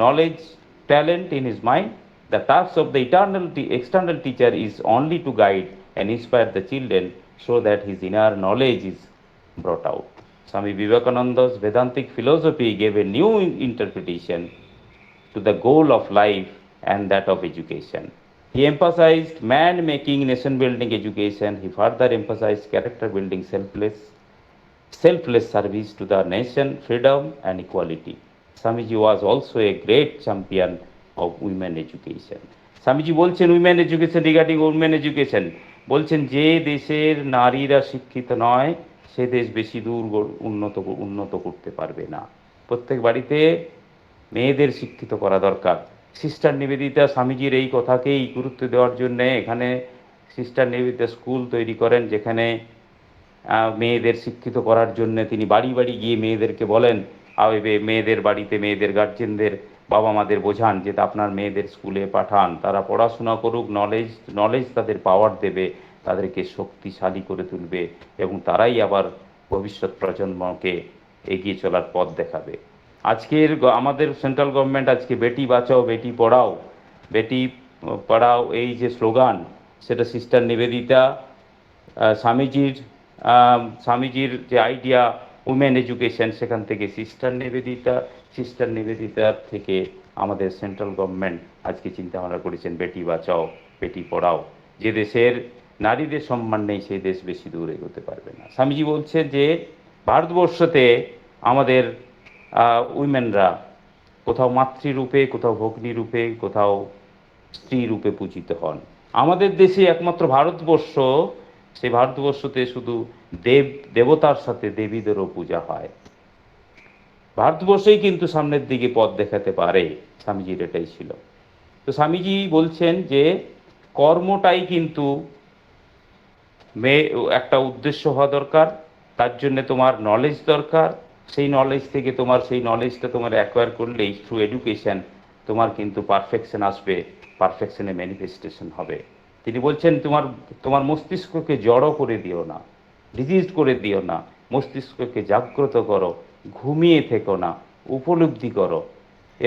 Speaker 2: knowledge, talent in his mind. The task of the external teacher is only to guide and inspire the children so that his inner knowledge is brought out. Swami Vivekananda's Vedantic philosophy gave a new interpretation to the goal of life and that of education. He emphasized man making, nation building education. He further emphasized character building, selfless service to the nation, freedom and equality. Swamiji was also a great champion of women education. স্বামীজি বলছেন women education, regarding women education বলছেন যে দেশের নারীরা শিক্ষিত নয় সে দেশ বেশি দূর উন্নত করতে পারবে না। প্রত্যেক বাড়িতে মেয়েদের শিক্ষিত করা দরকার। সিস্টার নিবেদিতা স্বামীজির এই কথাকেই গুরুত্ব দেওয়ার জন্যে এখানে সিস্টার নিবেদিতা স্কুল তৈরি করেন, যেখানে মেয়েদের শিক্ষিত করার জন্য তিনি বাড়ি বাড়ি গিয়ে মেয়েদেরকে বলেন, মেয়েদের বাড়িতে মেয়েদের গার্জেনদের বাবা মাদের বোঝান যে আপনার মেয়েদের স্কুলে পাঠান, তারা পড়াশোনা করুক, নলেজ তাদের পাওয়ার দেবে, তাদেরকে শক্তিশালী করে তুলবে এবং তারাই আবার ভবিষ্যৎ প্রজন্মকে এগিয়ে চলার পথ দেখাবে। আজকের আমাদের সেন্ট্রাল গভর্নমেন্ট আজকে বেটি বাঁচাও বেটি পড়াও এই যে স্লোগান, সেটা সিস্টার নিবেদিতা স্বামীজির যে আইডিয়া উমেন এডুকেশন, সেখান থেকে সিস্টার নিবেদিতার থেকে আমাদের সেন্ট্রাল গভর্নমেন্ট আজকে চিন্তা ভাবনা করেছেন বেটি বাঁচাও বেটি পড়াও। যে দেশের নারীদের সম্মান নেই সেই দেশ বেশি দূর এগোতে পারবে না। স্বামীজি বলছে যে ভারতবর্ষতে আমাদের উইমেনরা কোথাও মাতৃরূপে, কোথাও ভগ্নী রূপে, কোথাও স্ত্রী রূপে পূজিত হন। আমাদের দেশে একমাত্র ভারতবর্ষ, সেই ভারতবর্ষতে শুধু দেবতার সাথে দেবীদেরও পূজা হয়। ভারতবর্ষই কিন্তু সামনের দিকে পথ দেখাতে পারে, স্বামীজির এটাই ছিল। তো স্বামীজি বলছেন যে কর্মটাই কিন্তু একটা উদ্দেশ্য হওয়া দরকার, তার জন্য তোমার নলেজ দরকার। সেই নলেজ থেকে সেই নলেজটা তোমার অ্যাকোয়ার করলেই থ্রু এডুকেশন তোমার কিন্তু পারফেকশন আসবে, পারফেকশনের ম্যানিফেস্টেশন হবে। তিনি বলছেন তোমার মস্তিষ্ককে জড়ো করে দিও না, ডিজিজড করে দিও না, মস্তিষ্ককে জাগ্রত করো, ঘুমিয়ে থেকো না, উপলব্ধি করো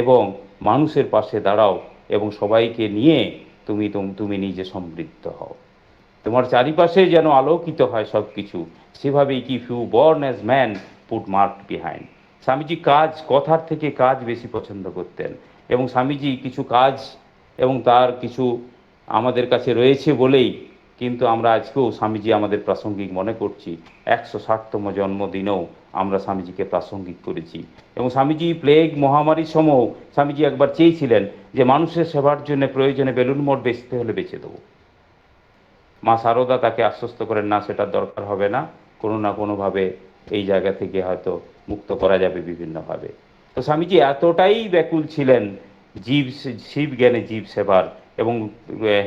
Speaker 2: এবং মানুষের পাশে দাঁড়াও এবং সবাইকে নিয়ে তুমি নিজে সমৃদ্ধ হও, তোমার চারিপাশে যেন আলোকিত হয় সব কিছু, সেভাবেই কি if you born as man put mark behind. Swamiji কথার থেকে কাজ বেশি পছন্দ করতেন, এবং স্বামীজি কিছু কাজ এবং তার কিছু আমাদের কাছে রয়েছে বলেই কিন্তু আমরা আজকেও স্বামীজি আমাদের প্রাসঙ্গিক মনে করছি। 160তম জন্মদিনেও আমরা স্বামীজিকে প্রাসঙ্গিক করেছি। এবং স্বামীজি প্লেগ মহামারীর সময়ও স্বামীজি একবার চেয়েছিলেন যে মানুষের সেবার জন্য প্রয়োজনে বেলুন মঠ বেচতে হলে বেচে দেবো। মা শারদা তাকে আশ্বস্ত করেন, না সেটার দরকার হবে না, কোনো না কোনোভাবে এই জায়গা থেকে হয়তো মুক্ত করা যাবে বিভিন্নভাবে। তো স্বামীজি এতটাই ব্যাকুল ছিলেন শিব জ্ঞানে জীব সেবার, এবং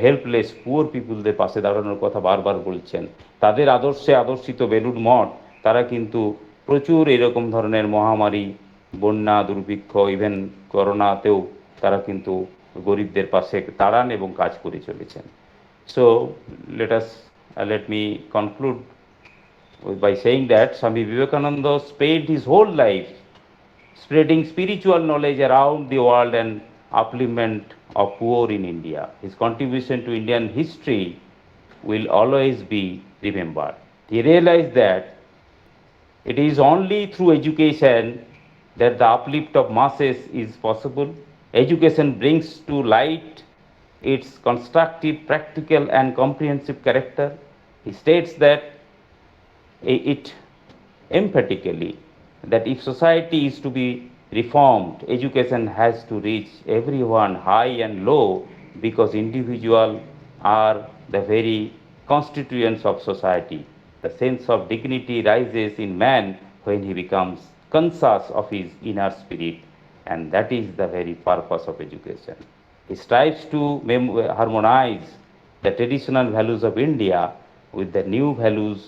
Speaker 2: হেল্পলেস পুয়ার পিপুলদের পাশে দাঁড়ানোর কথা বারবার বলছেন। তাদের আদর্শে আদর্শিত বেলুড় মঠ, তারা কিন্তু প্রচুর এরকম ধরনের মহামারী, বন্যা, দুর্ভিক্ষ, ইভেন করোনাতেও তারা কিন্তু গরিবদের পাশে দাঁড়ান এবং কাজ করে চলেছেন। So let me conclude by saying that Swami Vivekananda spent his whole life spreading spiritual knowledge around the world and upliftment of poor in India. His contribution to Indian history will always be remembered. He realized that it is only through education that the uplift of masses is possible. Education brings to light its constructive, practical, and comprehensive character. He states that it emphatically that if society is to be reformed, education has to reach everyone, high and low, because individuals are the very constituents of society. The sense of dignity rises in man when he becomes conscious of his inner spirit, and that is the very purpose of education. He strives to harmonize the traditional values of India with the new values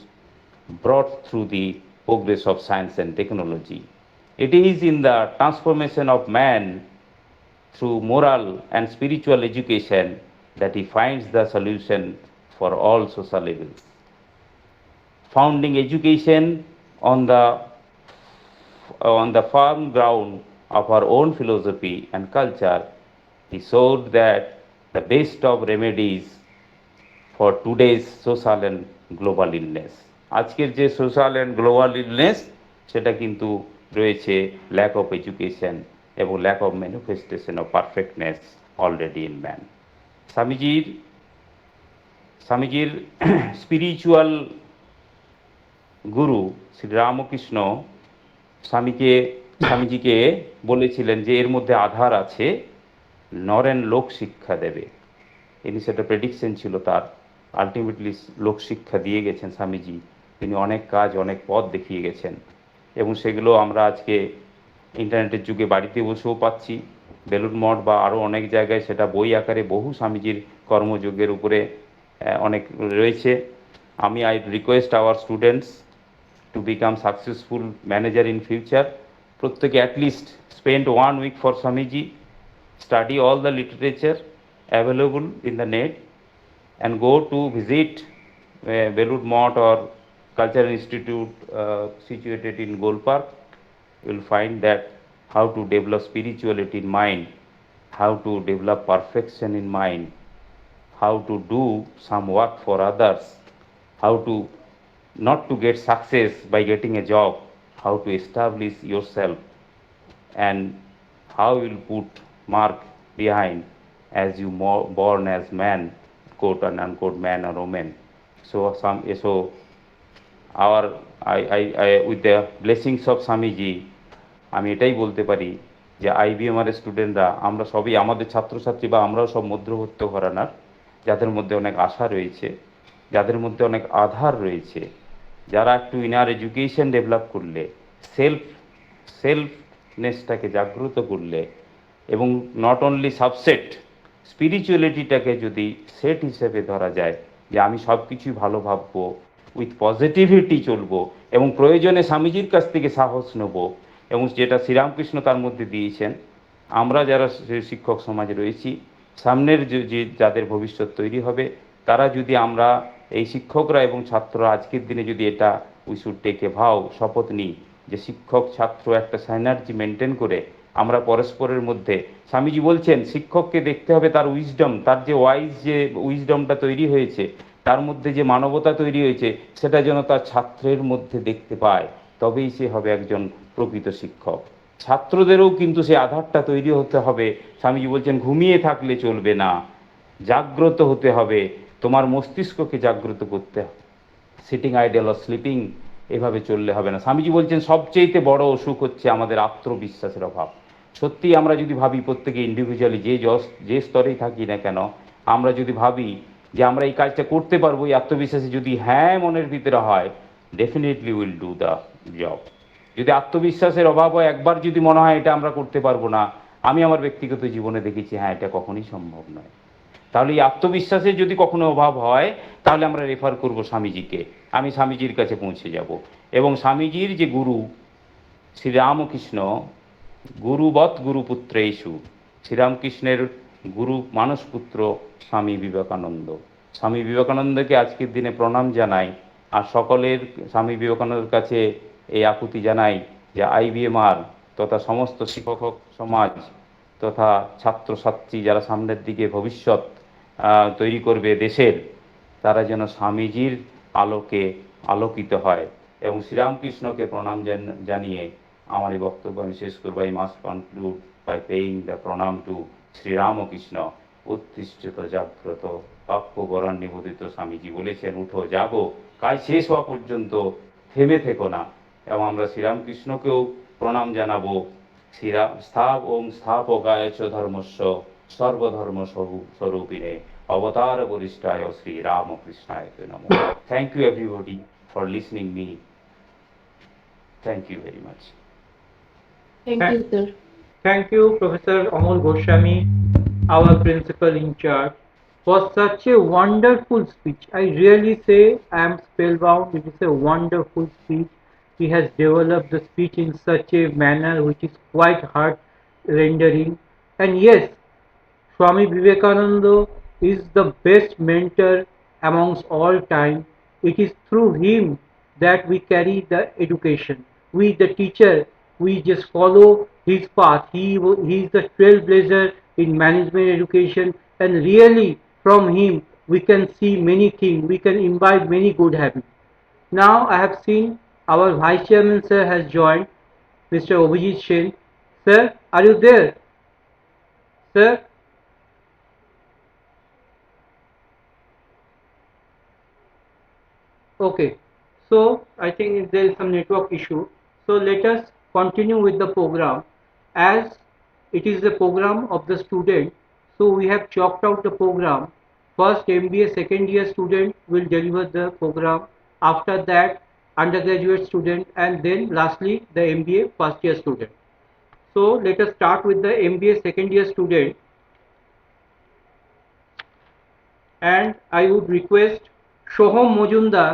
Speaker 2: brought through the progress of science and technology. It is in the transformation of man through moral and spiritual education that he finds the solution for all social evils. Founding education on the firm ground of our own philosophy and culture, he showed that the best of remedies for today's social and global illness. আজকের যে social and global illness, সেটা কিন্তু রয়েছে lack of education এবং lack of manifestation of perfectness already in man. স্বামীজির spiritual guru Shri Ramakrishna স্বামীজিকে বলেছিলেন যে এর মধ্যে আধার আছে, নরেন লোক শিক্ষা দেবে। ইনি সেটা প্রেডিকশন ছিল তার। আলটিমেটলি লোক শিক্ষা দিয়ে গেছেন স্বামীজি। তিনি অনেক কাজ, অনেক পথ দেখিয়ে গেছেন, এবং সেগুলো আমরা আজকে ইন্টারনেটের যুগে বাড়িতে বসেও পাচ্ছি। বেলুড় মঠ বা আরও অনেক জায়গায় সেটা বই আকারে বহু স্বামীজির কর্মযোগের উপরে অনেক রয়েছে। I request our students to become successful manager in future. প্রত্যেকে at least spend 1 week for Swamiji, study all the literature available in the net, and go to visit Belur Mott or Cultural Institute situated in Golpark. You will find that how to develop spirituality in mind, how to develop perfection in mind, how to do some work for others, how to not to get success by getting a job, how to establish yourself, and how you will put mark behind as you born as man, quote and unquote, man or woman. So with the blessings of Swamiji, আমি এটাই বলতে পারি যে IBMR স্টুডেন্টরা আমরা সবই, আমাদের ছাত্রছাত্রী বা আমরাও সব মধ্যবিত্ত ঘরানার, যাদের মধ্যে অনেক আশা রয়েছে, যাদের মধ্যে অনেক আধার রয়েছে, যারা একটু ইনার এডুকেশন ডেভেলপ করলে, সেলফনেসটাকে জাগ্রত করলে, এবং নট অনলি সাবসেট স্পিরিচুয়ালিটিটাকে যদি সেট হিসেবে ধরা যায় যে আমি সব কিছুই ভালো ভাববো, উইথ পজিটিভিটি চলবো, এবং প্রয়োজনে স্বামীজির কাছ থেকে সাহস নেব, এবং যেটা শ্রীরামকৃষ্ণ তার মধ্যে দিয়েছেন, আমরা যারা শিক্ষক সমাজে রয়েছি, সামনের যে যাদের ভবিষ্যৎ তৈরি হবে, তারা যদি আমরা এই শিক্ষকরা এবং ছাত্ররা আজকের দিনে যদি উই শুড টেক এ ভাও, শপথ নিই যে শিক্ষক ছাত্র একটা সাইনার্জি মেনটেন করে আমরা পরস্পরের মধ্যে। স্বামীজি বলছেন শিক্ষককে দেখতে হবে তার উইজডম, তার যে ওয়াইজ যে উইজডমটা তৈরি হয়েছে, তার মধ্যে যে মানবতা তৈরি হয়েছে, সেটা যেন তার ছাত্রের মধ্যে দেখতে পায়, তবেই সে হবে একজন প্রকৃত শিক্ষক। ছাত্রদেরও কিন্তু সে আধারটা তৈরি হতে হবে। স্বামীজি বলছেন ঘুমিয়ে থাকলে চলবে না, জাগ্রত হতে হবে, তোমার মস্তিষ্ককে জাগ্রত করতে হবে। সিটিং আইডল অর স্লিপিং এভাবে চললে হবে না। স্বামীজি বলছেন সবচেয়ে বড় অসুখ হচ্ছে আমাদের আত্মবিশ্বাসের অভাব। সত্যি আমরা যদি ভাবি প্রত্যেকে ইন্ডিভিজুয়ালি যে স্তরেই থাকি না কেন, আমরা যদি ভাবি যে আমরা এই কাজটা করতে পারবো, এই আত্মবিশ্বাসী যদি হ্যাঁ মনের ভিতরে হয়, definitely will do the job. যদি আত্মবিশ্বাসের অভাব হয়, একবার যদি মনে হয় এটা আমরা করতে পারবো না, আমি আমার ব্যক্তিগত জীবনে দেখেছি হ্যাঁ এটা কখনোই সম্ভব নয়। তাহলে এই আত্মবিশ্বাসের যদি কখনো অভাব হয়, তাহলে আমরা রেফার করব স্বামীজিকে, আমি স্বামীজির কাছে পৌঁছে যাব। এবং স্বামীজির যে গুরু শ্রীরামকৃষ্ণ, গুরুবৎ গুরুপুত্রেষু, শ্রীরামকৃষ্ণের গুরু মানসপুত্র স্বামী বিবেকানন্দ। স্বামী বিবেকানন্দকে আজকের দিনে প্রণাম জানাই, আর সকলের স্বামী বিবেকানন্দের কাছে এই আকুতি জানাই যে আইবিএমআর তথা সমস্ত শিক্ষক সমাজ তথা ছাত্রছাত্রী যারা সামনের দিকে ভবিষ্যৎ তৈরি করবে দেশের, তারা যেন স্বামীজির আলোকে আলোকিত হয়। এবং শ্রীরামকৃষ্ণকে প্রণাম জানিয়ে আমার এই বক্তব্য আমি শেষ করবো। I must conclude by paying the pranam to Shri Ramakrishna. উত্তিষ্ঠিত জাগ্রত বাক্য বরণ নিবেদিত। স্বামীজি বলেছেন উঠো জাগো, কাজ শেষ হওয়া পর্যন্ত থেমে থেকো না। এবং আমরা শ্রীরামকৃষ্ণকেও প্রণাম জানাবো। স্থাপ ওং স্থাপকায় চ ধর্মস্য সর্বধর্ম স্বরূপিণে অবতার বরিষ্ঠায় শ্রীরামকৃষ্ণায় নমঃ। Thank you everybody for listening me. Thank you very much.
Speaker 3: Thank you, sir.
Speaker 1: Thank you, Professor Amol Goswami, our principal in charge, for such a wonderful speech. I really say I am spellbound. It is a wonderful speech. He has developed the speech in such a manner which is quite heart rendering. And yes, Swami Vivekananda is the best mentor amongst all time. It is through him that we carry the education. We, the teacher, we just follow his path. He is the trailblazer in management education, and really from him we can see many things. We can imbibe many good habits. Now I have seen our Vice Chairman sir has joined, Mr. Obhijit Sen. Sir, are you there? Sir? Okay, so I think there is some network issue. So let us continue with the program. As it is the program of the student, so we have chalked out the program. First MBA second year student will deliver the program. After that, undergraduate student, and then lastly the MBA first year student. So let us start with the MBA second year student, and I would request Shoham Mojumdar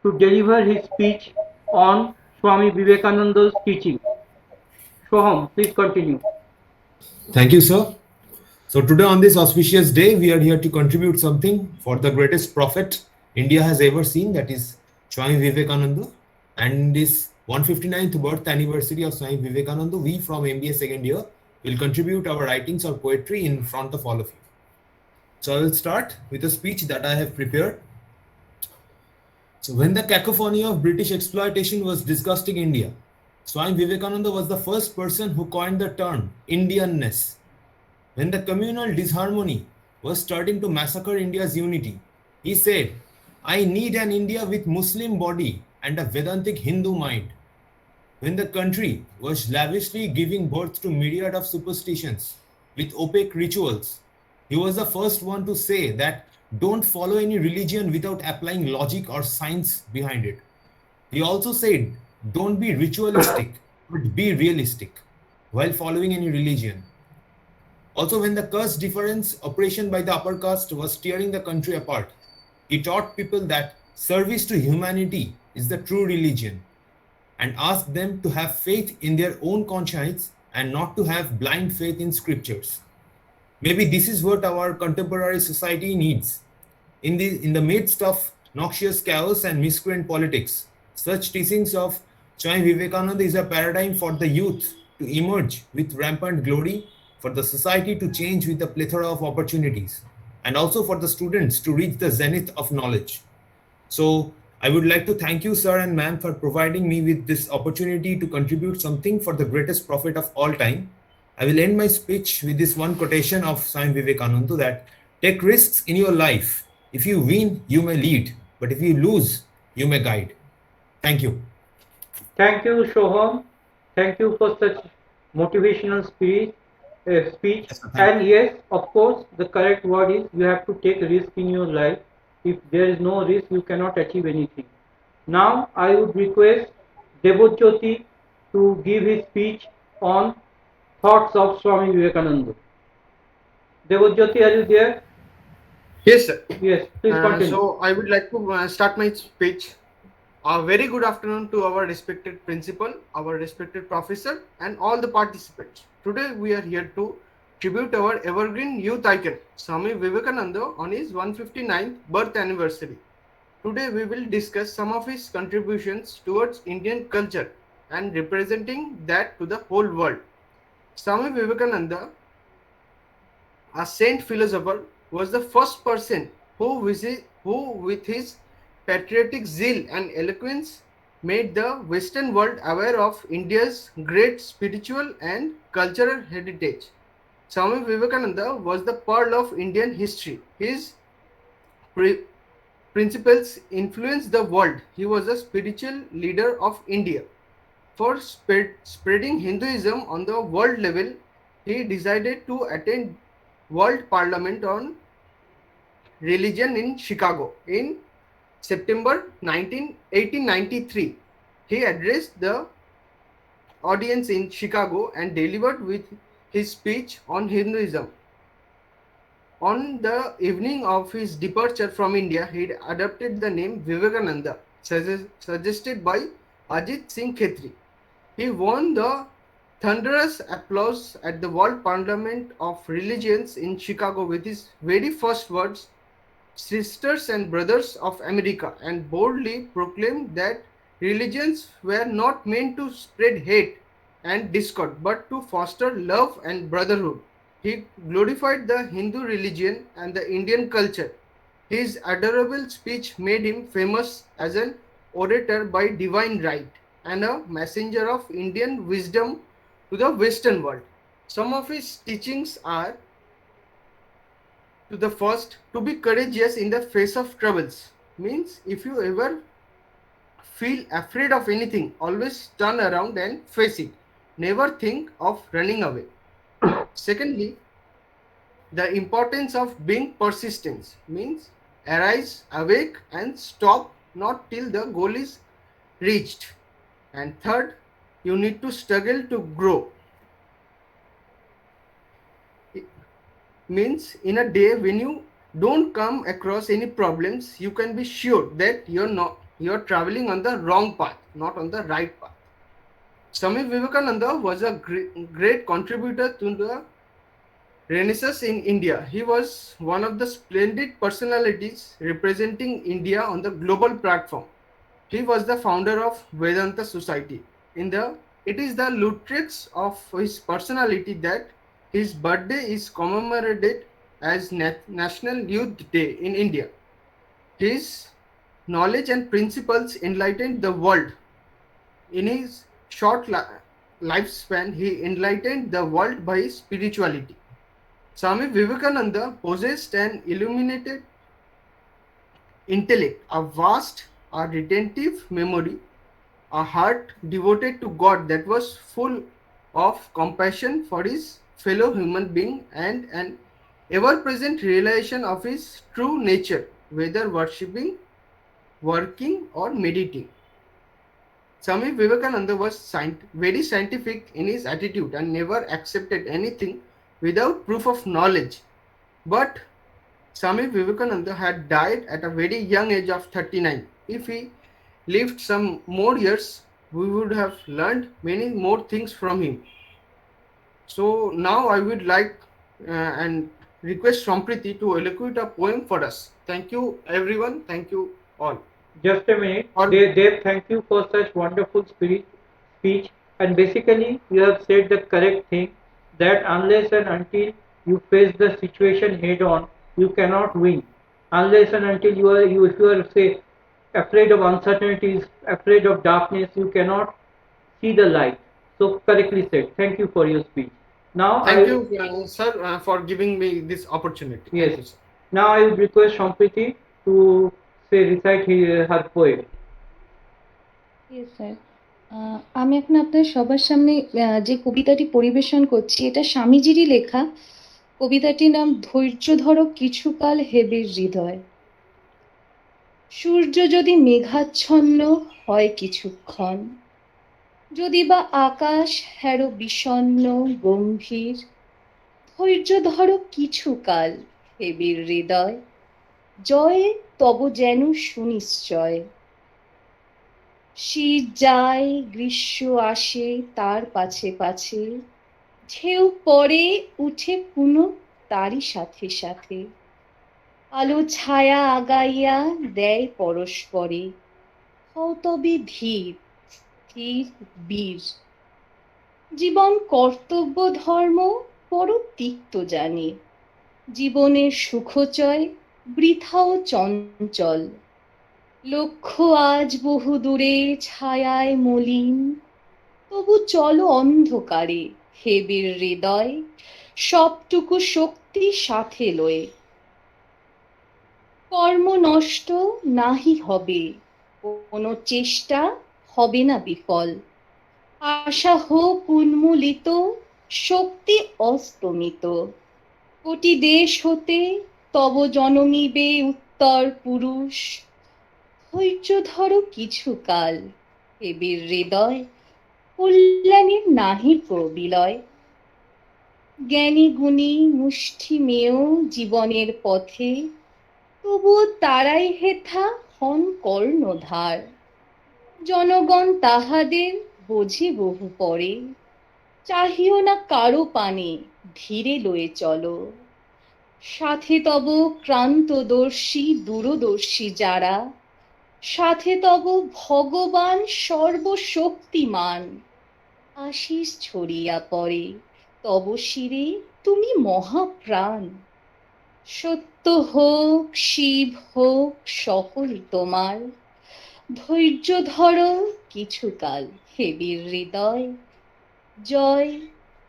Speaker 1: to deliver his speech on Swami Vivekananda's teaching. Shoham, please continue.
Speaker 7: Thank you, sir. So today on this auspicious day, we are here to contribute something for the greatest prophet India has ever seen, that is Swami Vivekananda. And this 159th birth anniversary of Swami Vivekananda, we from MBA second year will contribute our writings or poetry in front of all of you. So I will start with a speech that I have prepared. So when the cacophony of British exploitation was disgusting India, Swami Vivekananda was the first person who coined the term Indianness. When the communal disharmony was starting to massacre India's unity, he said, I need an India with Muslim body and a Vedantic Hindu mind. When the country was lavishly giving birth to myriad of superstitions with opaque rituals, he was the first one to say that don't follow any religion without applying logic or science behind it. He also said, don't be ritualistic, but be realistic while following any religion. Also, when the caste difference oppression by the upper caste was tearing the country apart, he taught people that service to humanity is the true religion and asked them to have faith in their own conscience and not to have blind faith in scriptures. Maybe this is what our contemporary society needs. In the midst of noxious chaos and miscreant politics, such teachings of Swami Vivekananda is a paradigm for the youth to emerge with rampant glory, for the society to change with a plethora of opportunities, and also for the students to reach the zenith of knowledge. So, I would like to thank you, sir and ma'am, for providing me with this opportunity to contribute something for the greatest prophet of all time. I will end my speech with this one quotation of Swami Vivekananda, that take risks in your life. If you win, you may lead, but if you lose, you may guide. Thank you.
Speaker 1: Thank you, Shoham. Thank you for such motivational speech.
Speaker 7: Yes, sir. Thank you.
Speaker 1: And yes, of course, the correct word is you have to take risk in your life. If there is no risk, you cannot achieve anything. Now, I would request Devojyoti to give his speech on thoughts of Swami Vivekananda. Devojyoti, are you there?
Speaker 8: Yes, sir.
Speaker 1: Yes, please continue.
Speaker 8: So I would like to start my speech. A very good afternoon to our respected principal, our respected professor, and all the participants. Today we are here to tribute our evergreen youth icon, Swami Vivekananda, on his 159th birth anniversary. Today we will discuss some of his contributions towards Indian culture and representing that to the whole world. Swami Vivekananda, a saint philosopher, was the first person who with his patriotic zeal and eloquence, made the Western world aware of India's great spiritual and cultural heritage. Swami Vivekananda was the pearl of Indian history. His pri- principles influenced the world. He was a spiritual leader of India. For spreading Hinduism on the world level, he decided to attend World Parliament on Religion in Chicago in September 1893. He addressed the audience in Chicago and delivered with his speech on Hinduism. On the evening of his departure from India, he adopted the name Vivekananda, suggested by Ajit Singh Khetri. He won the thunderous applause at the World Parliament of Religions in Chicago with his very first words, "Sisters and brothers of America," and boldly proclaimed that religions were not meant to spread hate and discord, but to foster love and brotherhood. He glorified the Hindu religion and the Indian culture. His adorable speech made him famous as an orator by divine right and a messenger of Indian wisdom to the Western world. Some of his teachings are: to the first, to be courageous in the face of troubles. Means if you ever feel afraid of anything, always turn around and face it. Never think of running away. Secondly, the importance of being persistent. Means arise, awake, and stop not till the goal is reached. And third, you need to struggle to grow. Means in a day when you don't come across any problems, you can be sure that you're traveling on the wrong path, not on the right path. Swami Vivekananda was a great contributor to the Renaissance in India. He was one of the splendid personalities representing India on the global platform. He was the founder of Vedanta Society. It is the lutrix of his personality that his birthday is commemorated as National Youth Day in India. His knowledge and principles enlightened the world. In his short lifespan, he enlightened the world by his spirituality. Swami Vivekananda possessed an illuminated intellect, a vast, a retentive memory, a heart devoted to God that was full of compassion for his fellow human being, and an ever-present realization of his true nature, whether worshipping, working, or meditating. Swami Vivekananda was very scientific in his attitude and never accepted anything without proof of knowledge. But Swami Vivekananda had died at a very young age of 39. If he lived some more years, we would have learned many more things from him. So now I would like and request Sampriti to eloquate a poem for us. Thank you, everyone. Thank you all.
Speaker 1: Just a minute.
Speaker 8: Or
Speaker 1: Dev, thank you for such wonderful speech. And basically, you have said the correct thing that unless and until you face the situation head on, you cannot win. Unless and until if you are say afraid of uncertainties, afraid of darkness, you cannot see the light. So correctly said. Thank you for your speech. Now
Speaker 8: Thank
Speaker 1: I
Speaker 8: you, sir, for giving me this opportunity. Thank
Speaker 1: yes.
Speaker 8: you, sir.
Speaker 1: Now I would request Sampriti to say recite her poem.
Speaker 9: Yes sir. আমি এখন আপনাদের সবার সামনে যে কবিতাটি পরিবেশন করছি এটা স্বামীজিরই লেখা। কবিতাটির নাম ধৈর্য ধরো কিছুকাল হেবির হৃদয়। সূর্য যদি মেঘাচ্ছন্ন হয় কিছুক্ষণ, যদি বা আকাশ হ্যারো বিষণ্ণ গম্ভীর, ধৈর্য ধরো কিছুকাল হেবির হৃদয়, জয় তব যেন সুনিশ্চয়। শীত যায় গ্রীষ্ম আসে তার পাছে পাছে, ঢেউ পরে উঠে পুনঃ তারই সাথে সাথে, আলো ছায়া আগাইয়া দেয় পরস্পরে, হও তবে ধীর স্থির বীর। জীবন কর্তব্য ধর্ম বড় তিক্ত জানে, জীবনের সুখচয় বৃথাও চঞ্চল। লক্ষ্য আজ বহু দূরে ছায়ায় মলিন, তবু চলো অন্ধকারে হেবির হৃদয়, সবটুকু শক্তি সাথে লয়ে। কর্ম নষ্ট নাহি হবে, কোনো চেষ্টা হবে না বিফল। আশা হোক উন্মূলিত, শক্তি অস্তমিত। কোটি দেশ হতে তব জনমিবে উত্তর পুরুষ, ধৈর্য ধরো কিছুকাল হেবির হৃদয়, কল্যাণের নাহি প্রবিলয়। জ্ঞানী গুণী মুষ্টিমেয় জীবনের পথে, তবুও তারাই হেথা হন কর্ণধার। জনগণ তাহাদের বোঝে বহু পরে, চাহিও না কারো পানে ধীরে লয়ে চলো। সাথে তব ক্রান্তদর্শী দূরদর্শী যারা, সাথে তব ভগবান সর্বশক্তিমান। আশিস ছড়িয়া পড়ে তব শিরে তুমি মহাপ্রাণ। সত্য হোক শিব হোক সকল তোমার, ধৈর্য ধরো কিছুকাল হেবির হৃদয়, জয়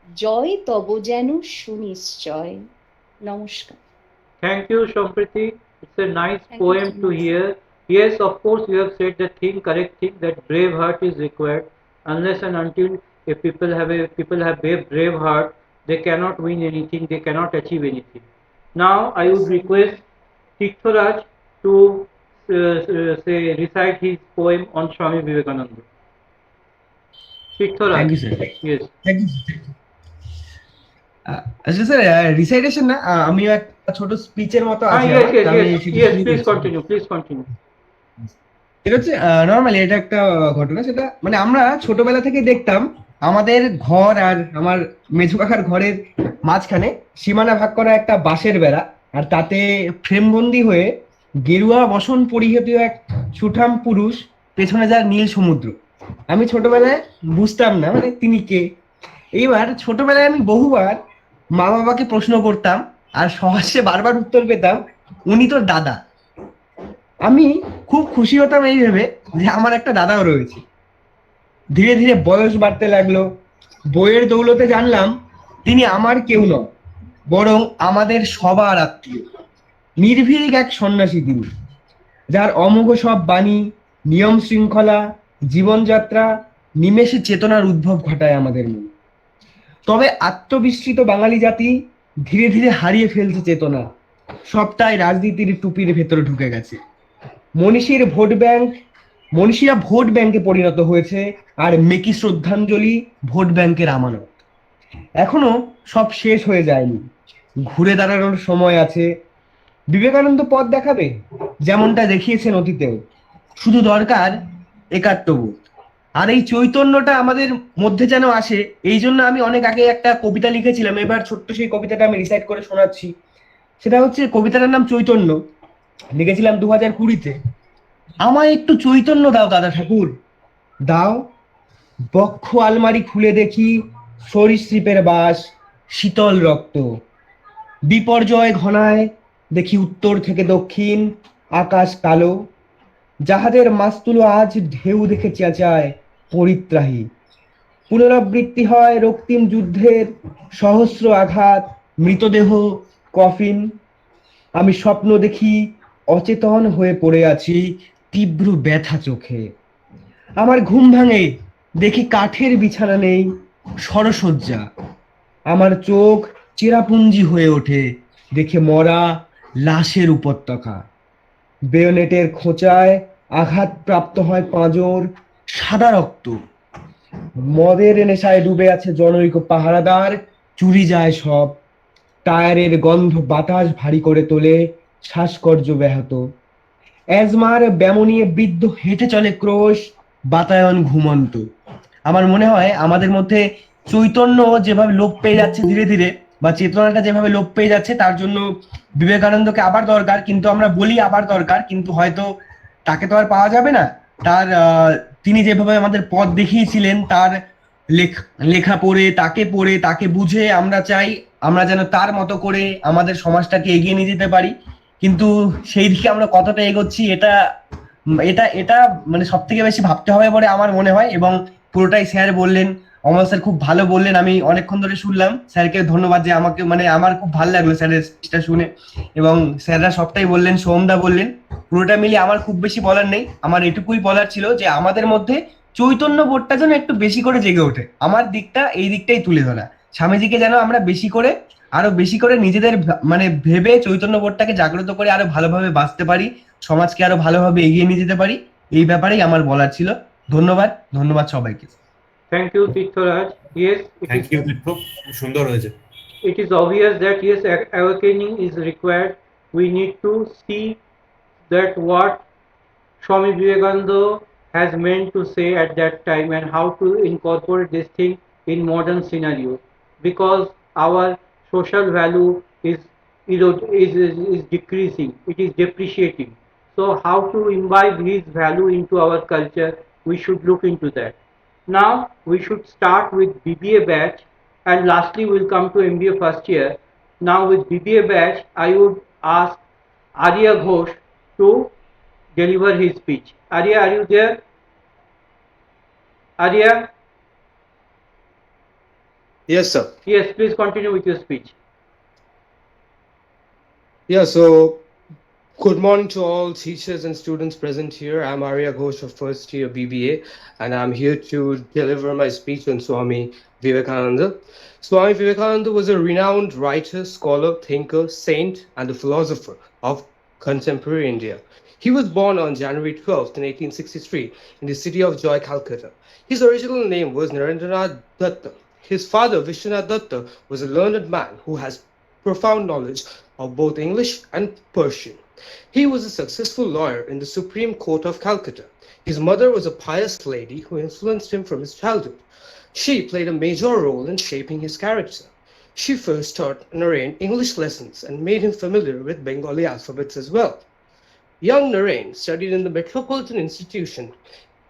Speaker 9: জয় তব যেন সুনিশ্চয়। নমস্কার।
Speaker 1: Thank you, Sampriti. It's a nice
Speaker 9: Thank you
Speaker 1: poem
Speaker 9: so
Speaker 1: to
Speaker 9: much.
Speaker 1: hear. Yes, of course, you have said the thing, correct thing, that brave heart is required. Unless and until if people have brave heart, they cannot win anything, they cannot achieve anything. Now, I
Speaker 9: Yes,
Speaker 1: would
Speaker 9: sir.
Speaker 1: request Tirtharaj to say recite his poem on Swami Vivekananda. Tirtharaj,
Speaker 10: thank you sir.
Speaker 1: yes.
Speaker 10: Thank you আসলে sir recitation না, আমিও একটা ছোট স্পিচের মতো
Speaker 1: Ah,
Speaker 10: আছে
Speaker 1: yes,
Speaker 10: আমার,
Speaker 1: yes,
Speaker 10: তা আমি
Speaker 1: yes,
Speaker 10: সেটা
Speaker 1: yes.
Speaker 10: শুরু
Speaker 1: Please
Speaker 10: করছি।
Speaker 1: continue. Please continue.
Speaker 10: এটা হচ্ছে নর্মালি এটা একটা ঘটনা, সেটা মানে আমরা ছোটবেলা থেকে দেখতাম আমাদের ঘর আর আমার মেঝো কাকার ঘরের মাঝখানে সীমানা ভাগ করা একটা বাঁশের বেড়া, আর তাতে ফ্রেমবন্দি হয়ে গেরুয়া বসন পরিহিত এক সুঠাম পুরুষ, পেছনে যার নীল সমুদ্র। আমি ছোটবেলায় বুঝতাম না মানে তিনি কে। এইবার ছোটবেলায় আমি বহুবার মা বাবাকে প্রশ্ন করতাম, আর সহজে বারবার উত্তর পেতাম উনি তোর দাদা। আমি খুব খুশি হতাম এই ভেবে যে আমার একটা দাদাও রয়েছে। ধীরে ধীরে বয়স বাড়তে লাগলো, বইয়ের দৌলতে জানলাম তিনি আমার কেউ নয়, বরং আমাদের সবার আত্মীয়। নির্ভীক এক সন্ন্যাসী তিনি, যার অমোঘ সব বাণী, নিয়ম শৃঙ্খলা, জীবনযাত্রা নিমেষে চেতনার উদ্ভব ঘটায় আমাদের মনে। তবে আত্মবিস্মৃত বাঙালি জাতি ধীরে ধীরে হারিয়ে ফেলছে চেতনা, সবটাই রাজনীতির টুপির ভেতরে ঢুকে গেছে। মনীষীরা ভোট ব্যাংকে পরিণত হয়েছে, আর মেকি শ্রদ্ধাঞ্জলি ভোট ব্যাংকের আমানত। এখনো সব শেষ হয়ে যায়নি, ঘুরে দাঁড়ানোর সময় আছে। বিবেকানন্দ পথ দেখাবে, যেমনটা দেখিয়েছেন অতীতেও, শুধু দরকার একাত্মবোধ। আর এই চৈতন্যটা আমাদের মধ্যে যেন আসে, এই জন্য আমি অনেক আগে একটা কবিতা লিখেছিলাম, এবার ছোট্ট সেই কবিতাটা আমি রিসাইট করে শোনাচ্ছি। সেটা হচ্ছে, কবিতাটার নাম চৈতন্য, লিখেছিলাম 2020-তে। আমায় একটু চৈতন্য দাও দাদা ঠাকুর, দাও। বক্ষ আলমারি খুলে দেখি সরীসৃপের বাস, শীতল রক্ত। বিপর্যয় ঘনায় দেখি উত্তর থেকে দক্ষিণ, আকাশ কালো। জাহাজের মাস্তুলো আজ ঢেউ দেখে চেঁচায় পরিত্রাহী। পুনরাবৃত্তি হয় রক্তিম যুদ্ধের, সহস্র আঘাত, মৃতদেহ, কফিন। আমি স্বপ্ন দেখি অচেতন হয়ে পড়ে আছি, তীব্র ব্যথা চোখে। আমার ঘুম ভাঙে, দেখি কাঠের বিছানা নেই, সরসজ্জা। আমার চোখ চেরাপুঞ্জি হয়ে ওঠে, দেখে মরা লাশের উপত্যকা। বেয়োনেটের খোঁচায় আঘাতপ্রাপ্ত হয় পাঁজর, সাদা রক্ত। মদের নেশায় ডুবে আছে জনৈক পাহারাদার, চুরি যায় সব। টায়ারের গন্ধ বাতাস ভারী করে তোলে, শ্বাসকর্য ব্যাহত। অ্যাজমার ব্যামো নিয়ে বৃদ্ধ হেঁটে চলে ক্রোশ, বাতায়ন ঘুমন্ত। আমার মনে হয় আমাদের মধ্যে চৈতন্য যেভাবে লোপ পেয়ে যাচ্ছে ধীরে ধীরে, বা চেতনাটা যেভাবে লোপ পেয়ে যাচ্ছে, তার জন্য বিবেকানন্দকে আবার দরকার। কিন্তু আমরা বলি আবার দরকার, কিন্তু হয়তো তাকে তো আর পাওয়া যাবে না। তার তিনি যেভাবে আমাদের পথ দেখিয়েছিলেন, তার লেখা পড়ে তাকে বুঝে আমরা চাই আমরা যেন তার মতো করে আমাদের সমাজটাকে এগিয়ে নিয়ে যেতে পারি। কিন্তু সেই দিকে আমরা কতটা এগোচ্ছি, এটা এটা এটা মানে সব থেকে বেশি ভাবতে হবে বলে আমার মনে হয়। এবং পুরোটাই স্যার বললেন, অমল স্যার খুব ভালো বললেন। আমি অনেকক্ষণ ধরে শুনলাম, স্যারকে ধন্যবাদ যে আমাকে মানে আমার খুব ভালো লাগলো স্যারের স্পিচটা শুনে। এবং স্যাররা সবটাই বললেন, সোমদা বললেন, পুরোটা মিলিয়ে আমার খুব বেশি বলার নেই। আমার এটুকুই বলার ছিল যে আমাদের মধ্যে চৈতন্য বোধটা যেন একটু বেশি করে জেগে ওঠে। আমার দিকটা এই দিকটাই তুলে ধরা, স্বামীজিকে যেন আমরা বেশি করে আরো বেশি করে নিজেদের মানে ভেবে চৈতন্য বোধটাকে জাগ্রত করে আরো ভালোভাবে বাঁচতে পারি, সমাজকে আরো ভালোভাবে এগিয়ে নিয়ে যেতে পারি। এই ব্যাপারেই আমার বলার ছিল। ধন্যবাদ, ধন্যবাদ সবাইকে।
Speaker 1: Thank you, Tirtharaj. Yes,
Speaker 7: thank you Tirtha, সুন্দর হয়েছে।
Speaker 1: it is obvious that yes, awakening is required. We need to see that what Swami Vivekananda has meant to say at that time and how to incorporate this thing in modern scenario, because our social value is decreasing, it is depreciating. So how to imbibe his value into our culture, we should look into that. Now we should start with BBA batch, and lastly we'll come to MBA first year. Now with BBA batch I would ask Arya Ghosh to deliver his speech. Arya, are you there? Arya?
Speaker 11: Yes, sir.
Speaker 1: Yes, please continue with your speech.
Speaker 11: Yeah, so good morning to all teachers and students present here. I'm Arya Ghosh of first year BBA, and I'm here to deliver my speech on Swami Vivekananda. Swami Vivekananda was a renowned writer, scholar, thinker, saint, and a philosopher of contemporary India. He was born on January 12th in 1863 in the city of Joy, Calcutta. His original name was Narendranath Datta. His father, Vishwanath Datta, was a learned man who has profound knowledge of both English and Persian. He was a successful lawyer in the Supreme Court of Calcutta. His mother was a pious lady who influenced him from his childhood. She played a major role in shaping his character. She first taught Narain English lessons and made him familiar with Bengali alphabets as well. Young Narain studied in the Metropolitan Institution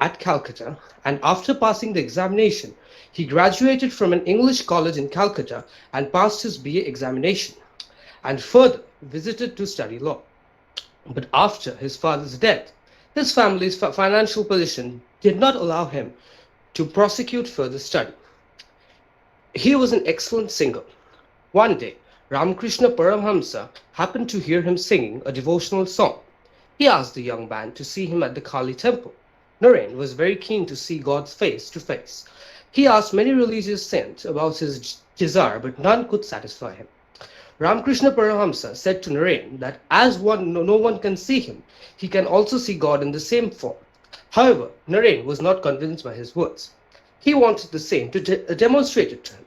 Speaker 11: at Calcutta, and after passing the examination, he graduated from an English college in Calcutta and passed his BA examination, and further visited to study law. But after his father's death, his family's financial position did not allow him to prosecute further study. He was an excellent singer. One day, Ramakrishna Paramhamsa happened to hear him singing a devotional song. He asked the young man to see him at the Kali temple. Narain was very keen to see God's face to face. He asked many religious saints about his desire, but none could satisfy him. Ramakrishna Paramahamsa said to Narain that as no one can see him, he can also see God in the same form. However, Narain was not convinced by his words. He wanted the saint to demonstrate it to him.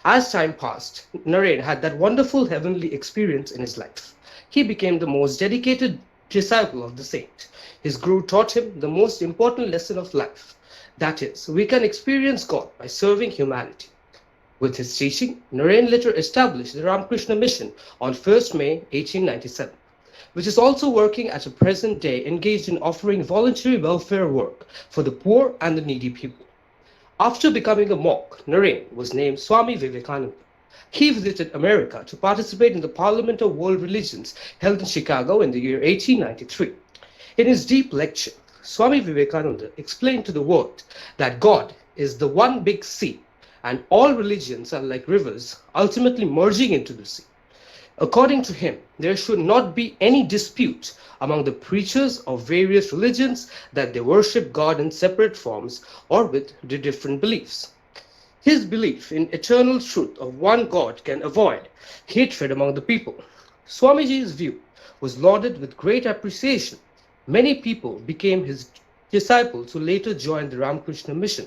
Speaker 11: As time passed, Narain had that wonderful heavenly experience in his life. He became the most dedicated disciple of the saint. His guru taught him the most important lesson of life. That is, we can experience God by serving humanity. With his teaching, Narain later established the Ramakrishna Mission on 1st May 1897, which is also working at the present day engaged in offering voluntary welfare work for the poor and the needy people. After becoming a monk, Naren was named Swami Vivekananda. He visited America to participate in the Parliament of World Religions held in Chicago in the year 1893. In his deep lecture, Swami Vivekananda explained to the world that God is the one big sea and all religions are like rivers ultimately merging into the sea. According to him, there should not be any dispute among the preachers of various religions that they worship God in separate forms or with different beliefs. His belief in eternal truth of one God can avoid hatred among the people. Swamiji's view was lauded with great appreciation. Many people became his disciples who later joined the Ramakrishna mission.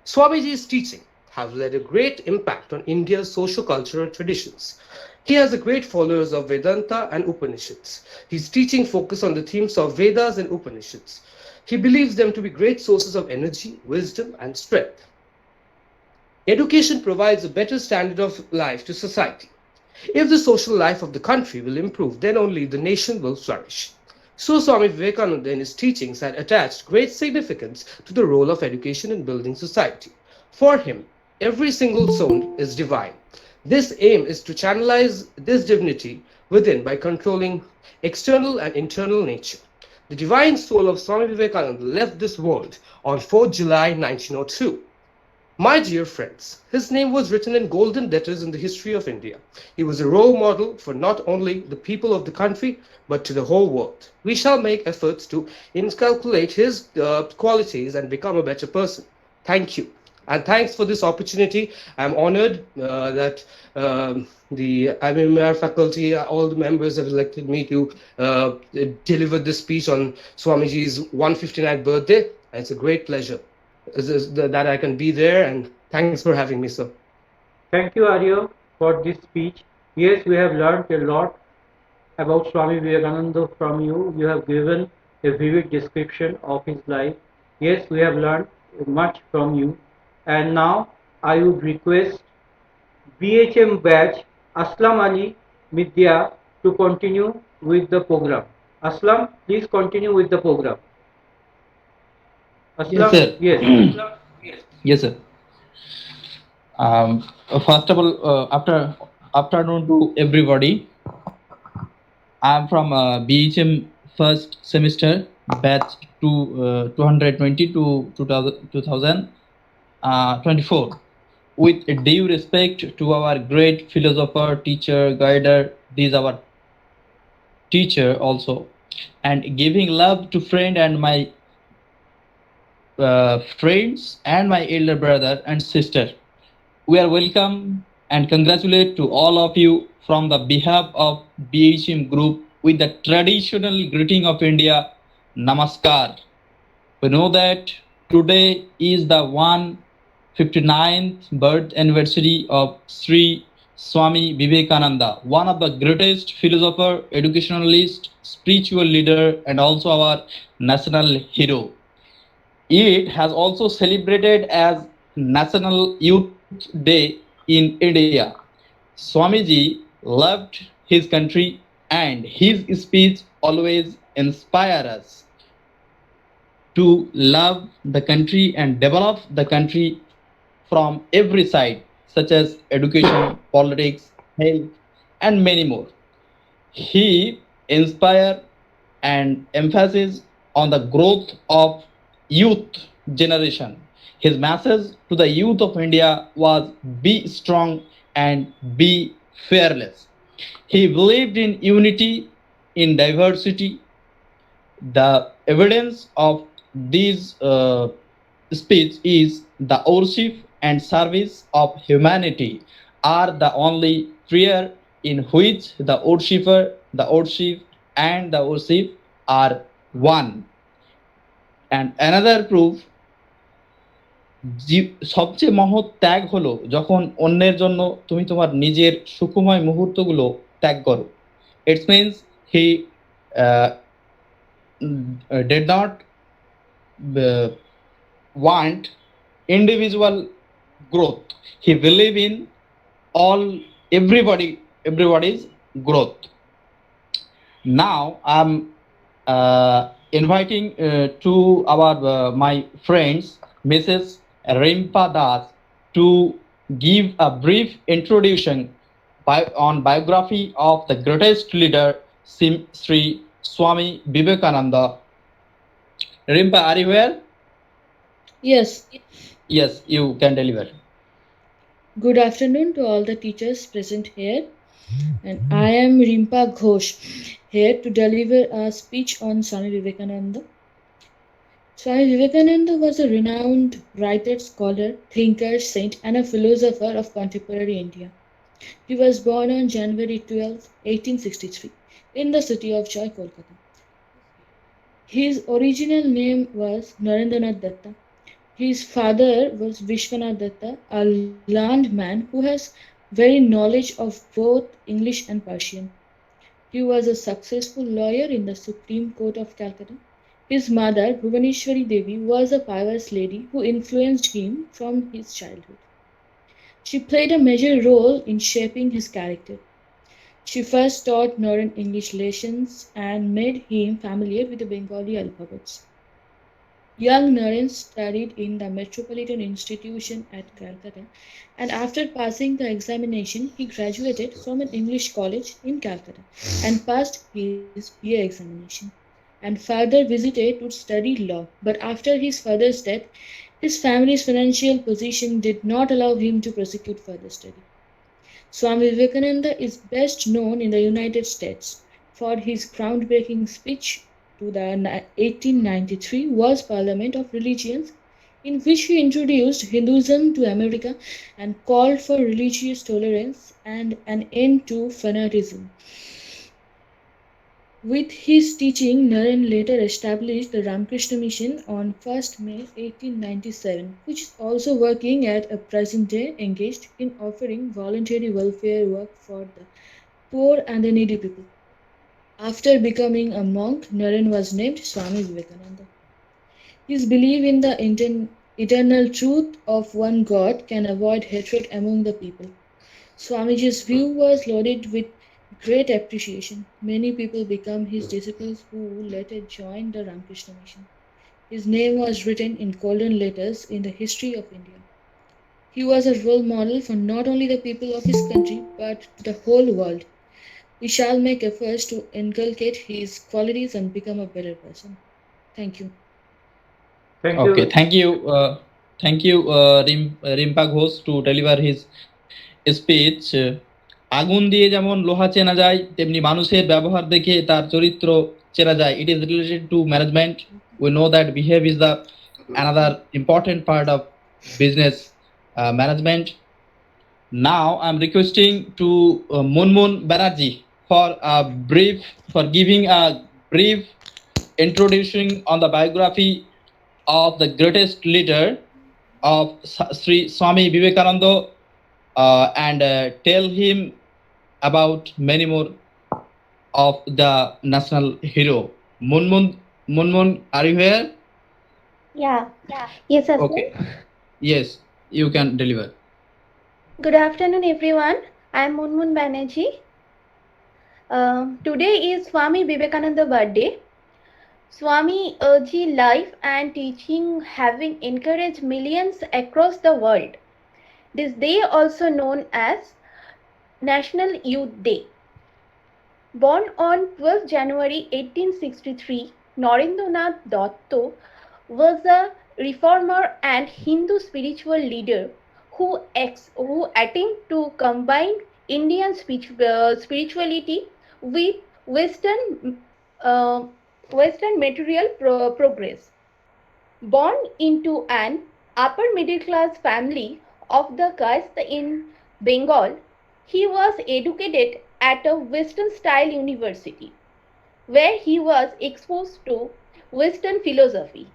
Speaker 11: Swamiji's teaching have led a great impact on India's socio-cultural traditions. He has a great followers of Vedanta and Upanishads. His teaching focus on the themes of Vedas and Upanishads. He believes them to be great sources of energy, wisdom, and strength. Education provides a better standard of life to society. If the social life of the country will improve, then only the nation will flourish. So Swami Vivekananda in his teachings had attached great significance to the role of education in building society. For him, every single soul is divine. This aim is to channelize this divinity within by controlling external and internal nature. The divine soul of Swami Vivekananda left this world on 4th July 1902. My dear friends, his name was written in golden letters in the history of India. He was a role model for not only the people of the country, but to the whole world. We shall make efforts to inculcate his qualities and become a better person. Thank you. And thanks for this opportunity. I'm honored that the IMR faculty, all the members have elected me to deliver this speech on Swamiji's 159th birthday. And it's a great pleasure that I can be there, and thanks for having me, sir.
Speaker 1: Thank you, Arya, for this speech. Yes, we have learned a lot about Swami Vivekananda from you. You have given a vivid description of his life. Yes, we have learned much from you. And now I would request BHM batch Aslam Ali Midya to continue with the program. Aslam, please continue with the program.
Speaker 12: Yes,
Speaker 1: Aslam,
Speaker 12: sir.
Speaker 1: yes.
Speaker 12: Yes, sir. First of all, after afternoon to everybody. I'm from BHM first semester, batch 220 to 2024. With due respect to our great philosopher, teacher, guider, these our teacher also, and giving love to friend and my friends and my elder brother and sister. We are welcome and congratulate to all of you from the behalf of BHM Group with the traditional greeting of India, Namaskar. We know that today is the 159th birth anniversary of Sri Swami Vivekananda, one of the greatest philosopher, educationalist, spiritual leader, and also our national hero. It has also celebrated as National Youth Day in India. Swamiji loved his country and his speech always inspire us to love the country and develop the country from every side, such as education, politics, health, and many more. He inspire and emphasis on the growth of youth generation. His message to the youth of India was be strong and be fearless. He believed in unity in diversity. The evidence of this speech is the worship and service of humanity are the only prayer in which the worshipper, the worship, and the worship are one. And another proof, সবচেয়ে মহৎ ত্যাগ হলো যখন অন্যের জন্য তুমি তোমার নিজের সুখময় মুহূর্তগুলো ত্যাগ করো. It means he uh, did not uh, want individual growth. He believe in all everybody's growth. Now I'm inviting to our my friends Mrs. Rimpa Das to give a brief introduction on biography of the greatest leader, Sri Swami Vivekananda. Rimpa, are you here?
Speaker 13: Yes.
Speaker 12: Yes, you can deliver.
Speaker 13: Good afternoon to all the teachers present here. And I am Rimpa Ghosh, here to deliver a speech on Swami Vivekananda. Swami Vivekananda was a renowned writer, scholar, thinker, saint, and a philosopher of contemporary India. He was born on January 12, 1863, in the city of Joy, Kolkata. His original name was Narendranath Datta. His father was Vishwanath Datta, a landman who has very knowledge of both English and Persian. He was a successful lawyer in the Supreme Court of Calcutta. His mother, Bhuvaneshwari Devi, was a pious lady who influenced him from his childhood. She played a major role in shaping his character. She first taught Naren English lessons and made him familiar with the Bengali alphabets. Young Naren studied in the Metropolitan Institution at Calcutta, and after passing the examination, he graduated from an English college in Calcutta and passed his BA examination, and further visited to study law. But after his father's death, his family's financial position did not allow him to prosecute further study. Swami Vivekananda is best known in the United States for his groundbreaking speech to the 1893 was Parliament of Religions, in which he introduced Hinduism to America and called for religious tolerance and an end to fanaticism. With his teaching, Naren later established the Ramakrishna Mission on 1st May 1897, which is also working at a present day engaged in offering voluntary welfare work for the poor and the needy people. After becoming a monk, Naren was named Swami Vivekananda. His belief in the eternal truth of one God can avoid hatred among the people. Swamiji's view was loaded with great appreciation. Many people became his disciples who later joined the Ramakrishna Mission. His name was written in golden letters in the history of India. He was a role model for not only the people of his country but the whole world. We shall make efforts to inculcate his qualities and become a better person. Thank you.
Speaker 1: Thank
Speaker 12: Okay,
Speaker 1: you.
Speaker 12: thank you, Rimpa Ghosh to deliver his speech. আগুন দিয়ে যেমন লোহা চেনা যায় তেমনি মানুষের ব্যবহার দেখে তার চরিত্র চেনা যায়. It is related to management. We know that behave is the another important part of business management. Now I'm requesting to Munmun Banerjee for giving a brief introduction on the biography of the greatest leader of Sri Swami Vivekananda and tell him about many more of the national hero. Munmun, are you here?
Speaker 14: Yeah. Yes, Asmin.
Speaker 12: Okay. Yes, you can deliver.
Speaker 14: Good afternoon, everyone. I am Munmun Banerjee. Today is Swami Vivekananda birthday. Swami ji life and teaching having encouraged millions across the world. This day also known as National Youth Day. Born on 12 January 1863, Narendranath Datta was a reformer and Hindu spiritual leader who attempted to combine Indian spirituality with Western material progress. Born into an upper middle class family of the caste in Bengal, he was educated at a Western style university where he was exposed to Western philosophy.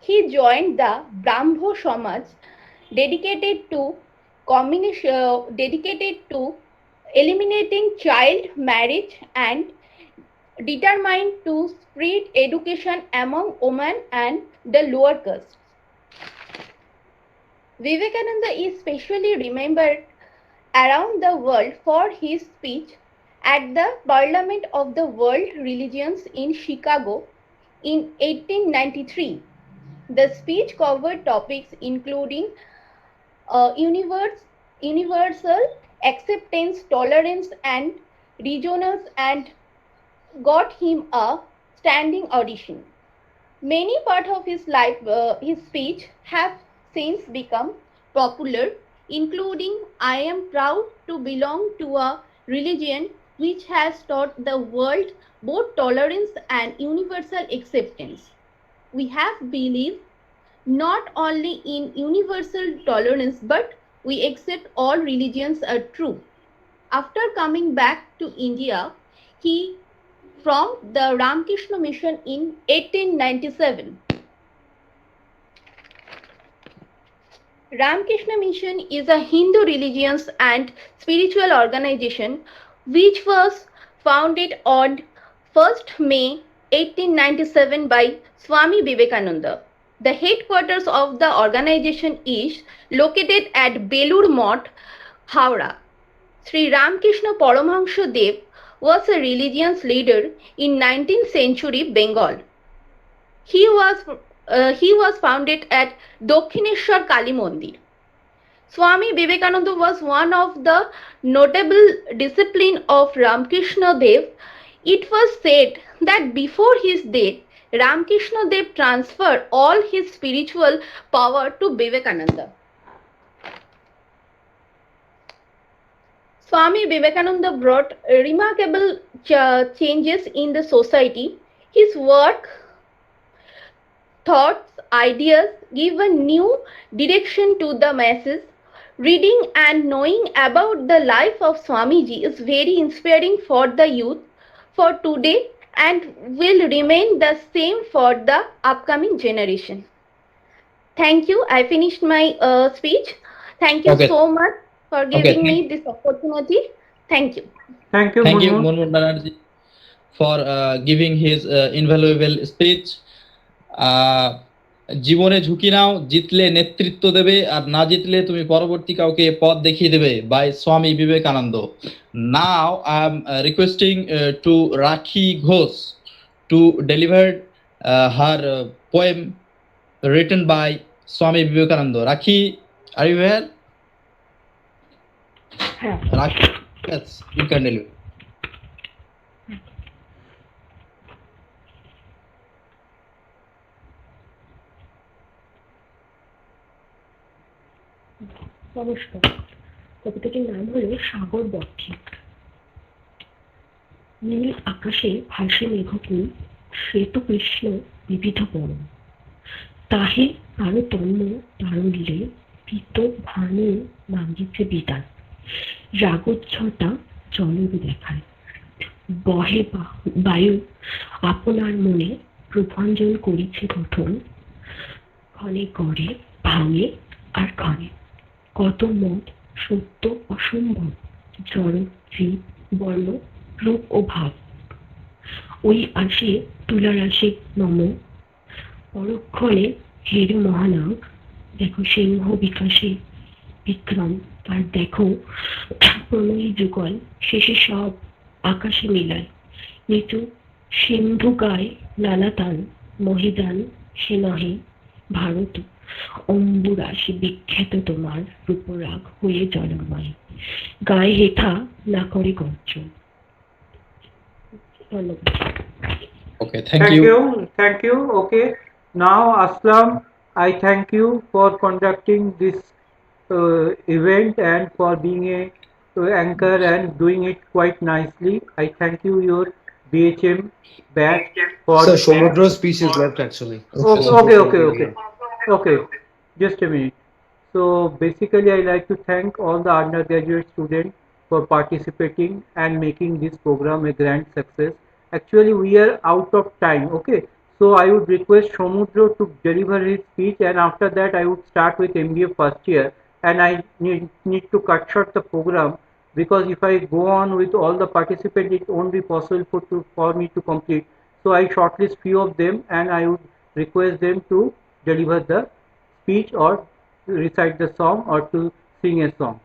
Speaker 14: He joined the Brahmo Samaj dedicated to eliminating child marriage and determined to spread education among women and the lower castes. Vivekananda is specially remembered around the world for his speech at the Parliament of the World Religions in Chicago in 1893, The speech covered topics including universal acceptance, tolerance, and regionals, and got him a standing audition. Many parts of his speech have since become popular, including "I am proud to belong to a religion which has taught the world both tolerance and universal acceptance. We have believed not only in universal tolerance but we accept all religions are true." After coming back to India, he from the Ramakrishna Mission in 1897. Ramakrishna Mission is a Hindu religious and spiritual organization which was founded on 1st May 1897 by Swami Vivekananda. The headquarters of the organization is located at Belur Math, Howrah. Sri Ramakrishna Paramahansa Dev was a religious leader in 19th century Bengal. He was founded at Dakshineshwar Kali Mandir. Swami Vivekananda was one of the notable disciples of Ramakrishna Dev. It was said that before his death, Ramakrishna Dev transferred all his spiritual power to Vivekananda. Swami Vivekananda brought remarkable changes in the society. His work, thoughts, ideas give a new direction to the masses. Reading and knowing about the life of Swamiji is very inspiring for the youth for today and will remain the same for the upcoming generation. Thank you. I finished my speech. Thank you so much for giving me this opportunity. Thank you.
Speaker 1: Thank you,
Speaker 12: Thank you,
Speaker 1: Munmun.
Speaker 12: Munmun Banerjee, for giving his invaluable speech. জীবনে ঝুঁকি নাও, জিতলে নেতৃত্ব দেবে, আর না জিতলে তুমি পরবর্তী কাউকে পথ দেখিয়ে দেবে, by Swami Vivekananda. Now I am requesting to Rakhi Ghosh to deliver her poem written by Swami Vivekananda. Rakhi, are you here? Rakhi, yes, you can deliver.
Speaker 15: নমস্কার, কবিতাটির নাম হলো সাগর বক্ষে। নীল আকাশে ভাসে মেঘকুল, শ্বেত কৃষ্ণ বিবিধ বর্ণ, তাহে তারতম্য তারল্যে পীত ভানু মাগিছে বিদান, রাগোচ্ছ্বতা জলর দেখায়, বহে বায়ু আপনার মনে প্রভঞ্জন করিছে গঠন, ক্ষণে গড়ে ভাঙে আর ক্ষণে, কত মত সত্য অসম্ভব, জড় জীব বর্ণ রূপ ও ভাব, ওই আসে তুলার আসে নম, পরক্ষণে হের মহানাগ, দেখো সিংহ বিকাশে বিক্রম, আর দেখো প্রণয়ী যুগল, শেষে সব আকাশে মিলায়, নিচু সিন্ধু গায় লালাতান, মহিদান সে নহে ভারত, অম্বুরাশি বিখ্যাত তোমার রূপরাগ হয়ে জলময়, গায়ে হেথা না করে গর্জন। ধন্যবাদ।
Speaker 12: Okay, thank you.
Speaker 1: Thank you. Okay. Now, Aslam, I thank you for conducting this event and for being a anchor and doing it quite nicely. I thank you, your BHM batch for.
Speaker 11: Sir, Somudro's speech is left actually.
Speaker 1: Okay. Just a minute. So basically, I like to thank all the undergraduate students for participating and making this program a grand success. Actually, we are out of time. Okay. So I would request Somudro to deliver his speech, and after that I would start with MBA first year, and I need to cut short the program because if I go on with all the participants, it won't be possible for me to complete. So I shortlist few of them, and I would request them to deliver the speech or recite the song or to sing a song.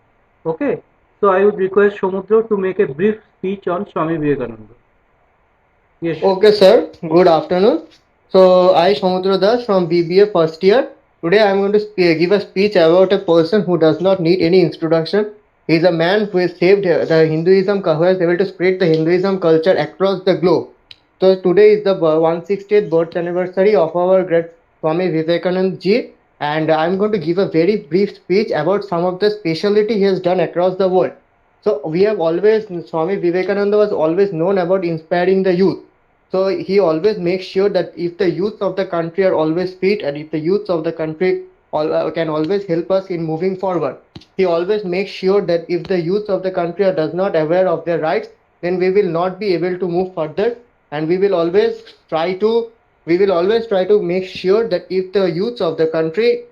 Speaker 1: Okay. So I would request Somudro to make a brief speech on Swami Vivekananda. Yes.
Speaker 11: Okay, sir. Good afternoon.
Speaker 10: So I, Samudra Das from BBA first year. Today I am going to give a speech about a person who does not need any introduction. He is a man who has saved the Hinduism, who has able to spread the Hinduism culture across the globe. So today is the 160th birth anniversary of our great Swami Vivekananda ji, and I am going to give a very brief speech about some of the speciality he has done across the world. So we have always, Swami Vivekananda was always known about inspiring the youth. So he always makes sure that if the youth of the country are always fit, and if the youth of the country can always help us in moving forward, he always makes sure that if the youth of the country are does not aware of their rights, then we will not be able to move further, and we will always try to make sure that if the youth of the country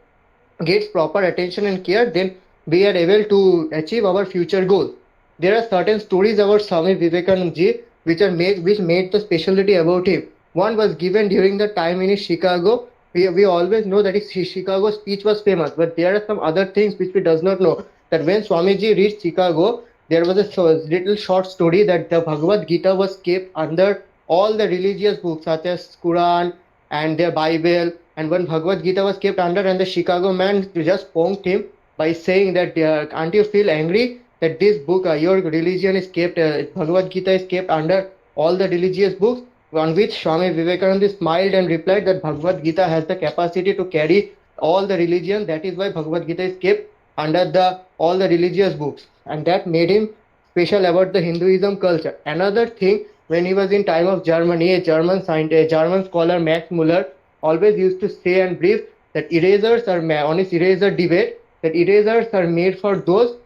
Speaker 10: gets proper attention and care, then we are able to achieve our future goals. There are certain stories about Swami Vivekananda ji which made the specialty about him. One was given during the time in Chicago. We always know that his Chicago speech was famous, but there are some other things which we does not know. That when Swamiji reached Chicago, there was a little short story that the Bhagavad Gita was kept under all the religious books such as Quran and their Bible, and when Bhagavad Gita was kept under, and the Chicago man just punked him by saying that, "Can't you feel angry that this book, your religion is kept, Bhagavad Gita is kept under all the religious books?" On which Swami Vivekananda smiled and replied that Bhagavad Gita has the capacity to carry all the religion. That is why Bhagavad Gita is kept under the all the religious books, and that made him special about the Hinduism culture. Another thing, when he was in time of Germany, a German scientist, a German scholar, Max Muller, always used to say and brief that erasers are on his eraser debate, that erasers are made for those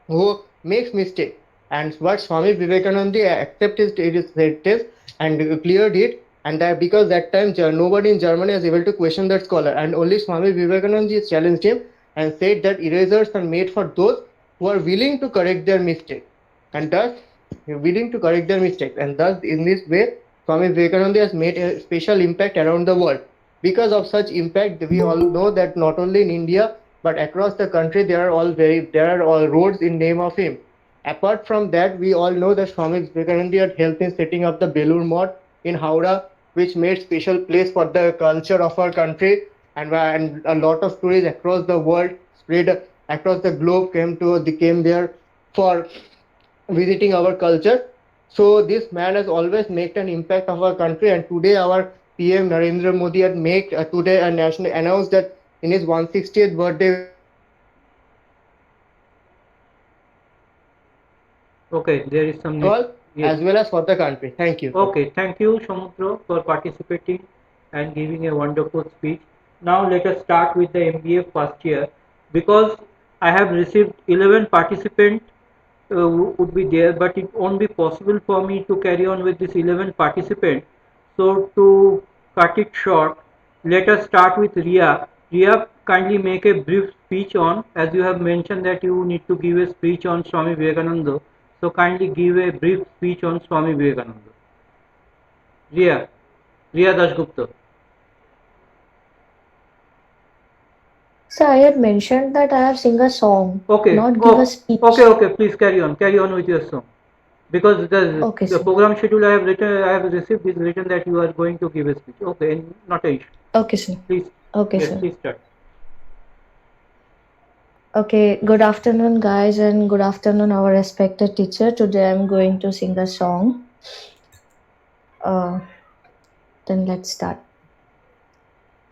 Speaker 10: who makes mistake. And what Swami Vivekananda accepted his and cleared it, and that because that time nobody in Germany was able to question that scholar, and only Swami Vivekananda challenged him and said that erasers are made for those who are willing to correct their mistake, and thus willing to correct their mistakes, and thus in this way Swami Vivekananda has made a special impact around the world. Because of such impact, we all know that not only in India but across the country there are all roads in name of him. Apart from that, we all know that Swami Vivekananda had helped in setting up the Belur Math in Howrah, which made special place for the culture of our country, and a lot of tourists across the world spread across the globe came there for visiting our culture. So this man has always made an impact of our country, and today our PM Narendra Modi had made today a national announced that in his 160th birthday we will be having a
Speaker 1: Okay, there is some net.
Speaker 10: all
Speaker 1: Yes.
Speaker 10: as well as for the country. Thank you.
Speaker 1: Okay, thank you, Samudra, for participating and giving a wonderful speech. Now let us start with the MBA first year, because I have received 11 participants would be there, but it won't be possible for me to carry on with this 11 participants. So to cut it short, let us start with Ria. Ria, kindly make a brief speech on, as you have mentioned that you need to give a speech on Swami Vivekananda. So kindly give a brief speech on Swami Vivekananda. Ria, Ria Dasgupta.
Speaker 16: So I had mentioned that I have sing a song,
Speaker 1: Okay,
Speaker 16: not give a
Speaker 1: oh,
Speaker 16: speech.
Speaker 1: okay, please carry on with your song. Because
Speaker 16: Okay,
Speaker 1: the
Speaker 16: sir.
Speaker 1: program schedule I have received is written that you are going to give a speech. Okay, and not a issue.
Speaker 16: Okay, sir.
Speaker 1: Please,
Speaker 16: Okay,
Speaker 1: yes,
Speaker 16: sir.
Speaker 1: please start.
Speaker 16: Okay, good afternoon, guys, and good afternoon, our respected teacher. Today I'm going to sing a song. Then let's start.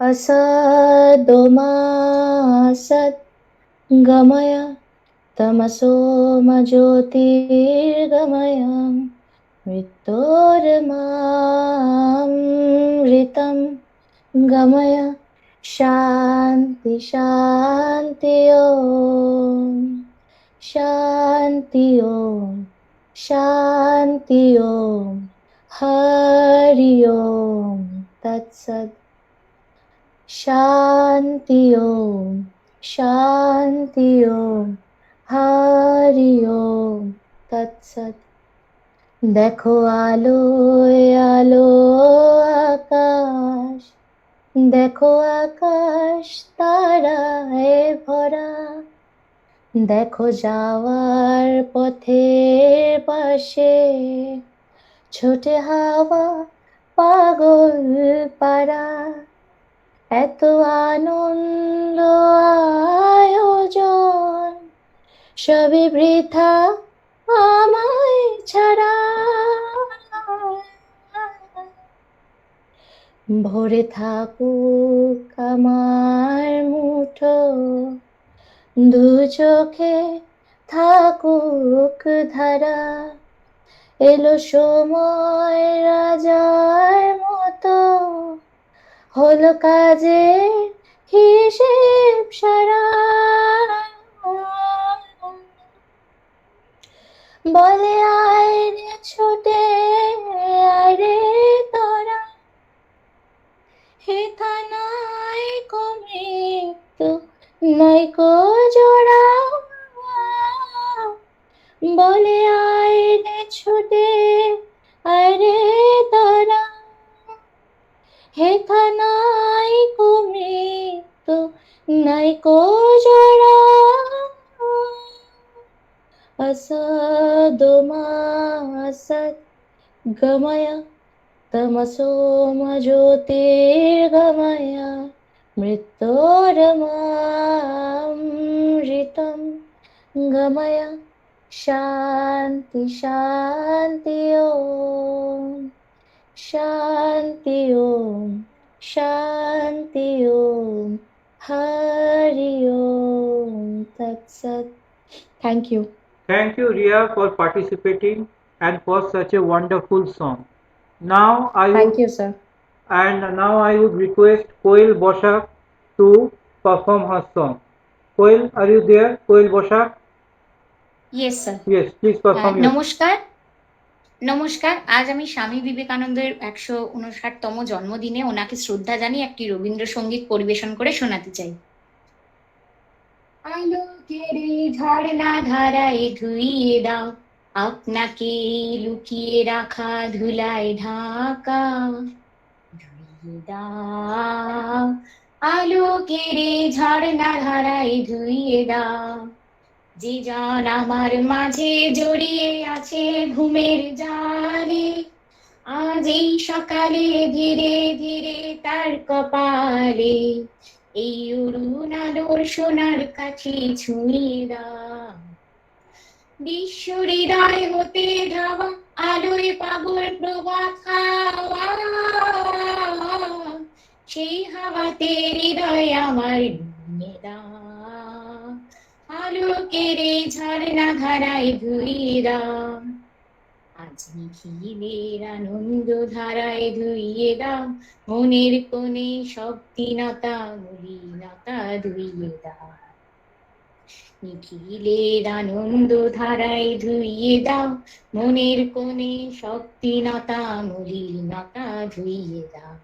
Speaker 16: Asadoma asad gamaya tamaso majyotirgamaya mritam gamaya shanti shanti om shanti om shanti om hari om tatsad shanti om shanti om hari om tatsad দেখো আলোয় আলো আকাশ দেখো আকাশ তারায় ভরা দেখো যাওয়ার পথের পাশে ছোটে হাওয়া পাগল পাড়া, এত আনন্দ আয়োজন, সবই বৃথা আমায় ছাড়া। ভরে থাকুক আমার মুঠো, দু চোখে থাকুক ধারা, এলো সময় রাজার মতো, হলো কাজে হিসেব সারা। বলে আয় রে ছোটে আয় রে তোরা, হেথা নাই কো মৃত্যু নাই কো জোড়া। বলে আয় রে ছোটে আয় রে তোরা, হেথা নাই কো মৃত্যু নাই কো জোড়া। असदो मा असत् गमय, तमसो मा ज्योतिर्गमय, मृत्योर्मामृतं गमय, शान्ति शान्ति ओम, शान्ति ओम, शान्ति ओम, हरि ओम तत्सत्। Thank you.
Speaker 1: Thank you, Ria, for participating and for such a wonderful song. Now
Speaker 16: Thank you, sir.
Speaker 1: now I would request Koel Boshak to perform her song. Koel, are you there? Koel Boshak?
Speaker 17: Yes sir.
Speaker 1: Yes, please perform your.
Speaker 17: নমস্কার, নমস্কার। আজ আমি স্বামী বিবেকানন্দের 159তম জন্মদিনে ওনাকে শ্রদ্ধা জানিয়ে একটি রবীন্দ্রসঙ্গীত পরিবেশন করে শোনাতে চাই। আলোকের ঝর্ণা ধারায় ধুইয়ে দাও, আপনাকে লুকিয়ে রাখা ধুলায় ঢাকা, ধুইয়ে দাও। আলোকের ঝর্ণা ধারায় ধুইয়ে দাও, যে জন আমার মাঝে জড়িয়ে আছে ঘুমের জালে, আজ এই সকালে ধীরে ধীরে তার কপালে এই অরুণ আলোর সোনার কাছে ছুঁয়ে দাও। বিশ্ব হৃদয় হতে ধাওয়া আলোয় পাগল প্রভাত হাওয়া, সেই হাওয়াতে হৃদয় আমার নিয়ে দাও। আলোকের ঝর্ণা ধারায় ধুইয়ে দাও, আজ নিখিলের আনন্দ ধারায় ধুইয়ে দাও, মনের কোণে সব দীনতা মলিনতা ধুইয়ে দাও। নিখিলের আনন্দ ধারায় ধুইয়ে দাও, মনের কোণে সব দীনতা মলিনতা ধুইয়ে দাও।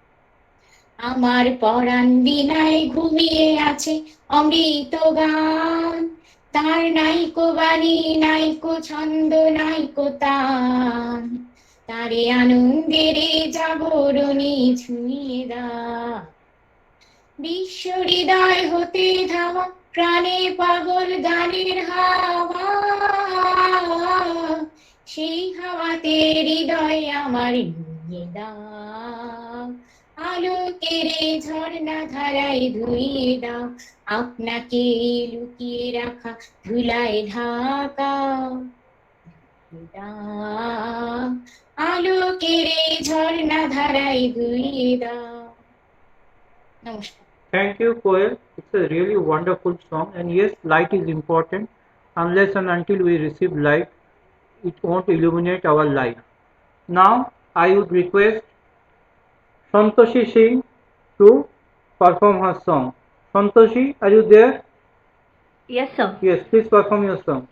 Speaker 17: আমার পরাণ বীণায় ঘুমিয়ে আছে অমৃত গান, তার নাইকো বাণী নাইকো ছন্দ নাইকো তান, তারে আনন্দের জাগরণে ছুঁয়ে দাও। বিশ্ব হৃদয় হতে ধাওয়া প্রাণে পাগল গানের হাওয়া, সেই হাওয়াতে হৃদয় আমার নিয়ে দাও। আলোকের ঝর্ণা ধারায় ধুইয়ে দাও, আপনাকে লুকিয়ে রাখা ধুলায় ঢাকা, দাও। আলোকের ঝর্ণা ধারায় ধুইয়ে দাও। নমস্কার।
Speaker 1: Thank you, Koel. It's a really wonderful song. And yes, light is important. Unless and until we receive light, it won't illuminate our life. Now, I would request Santoshi Singh to perform her song. Santoshi, are you there?
Speaker 18: Yes, sir.
Speaker 1: Yes, please perform your song.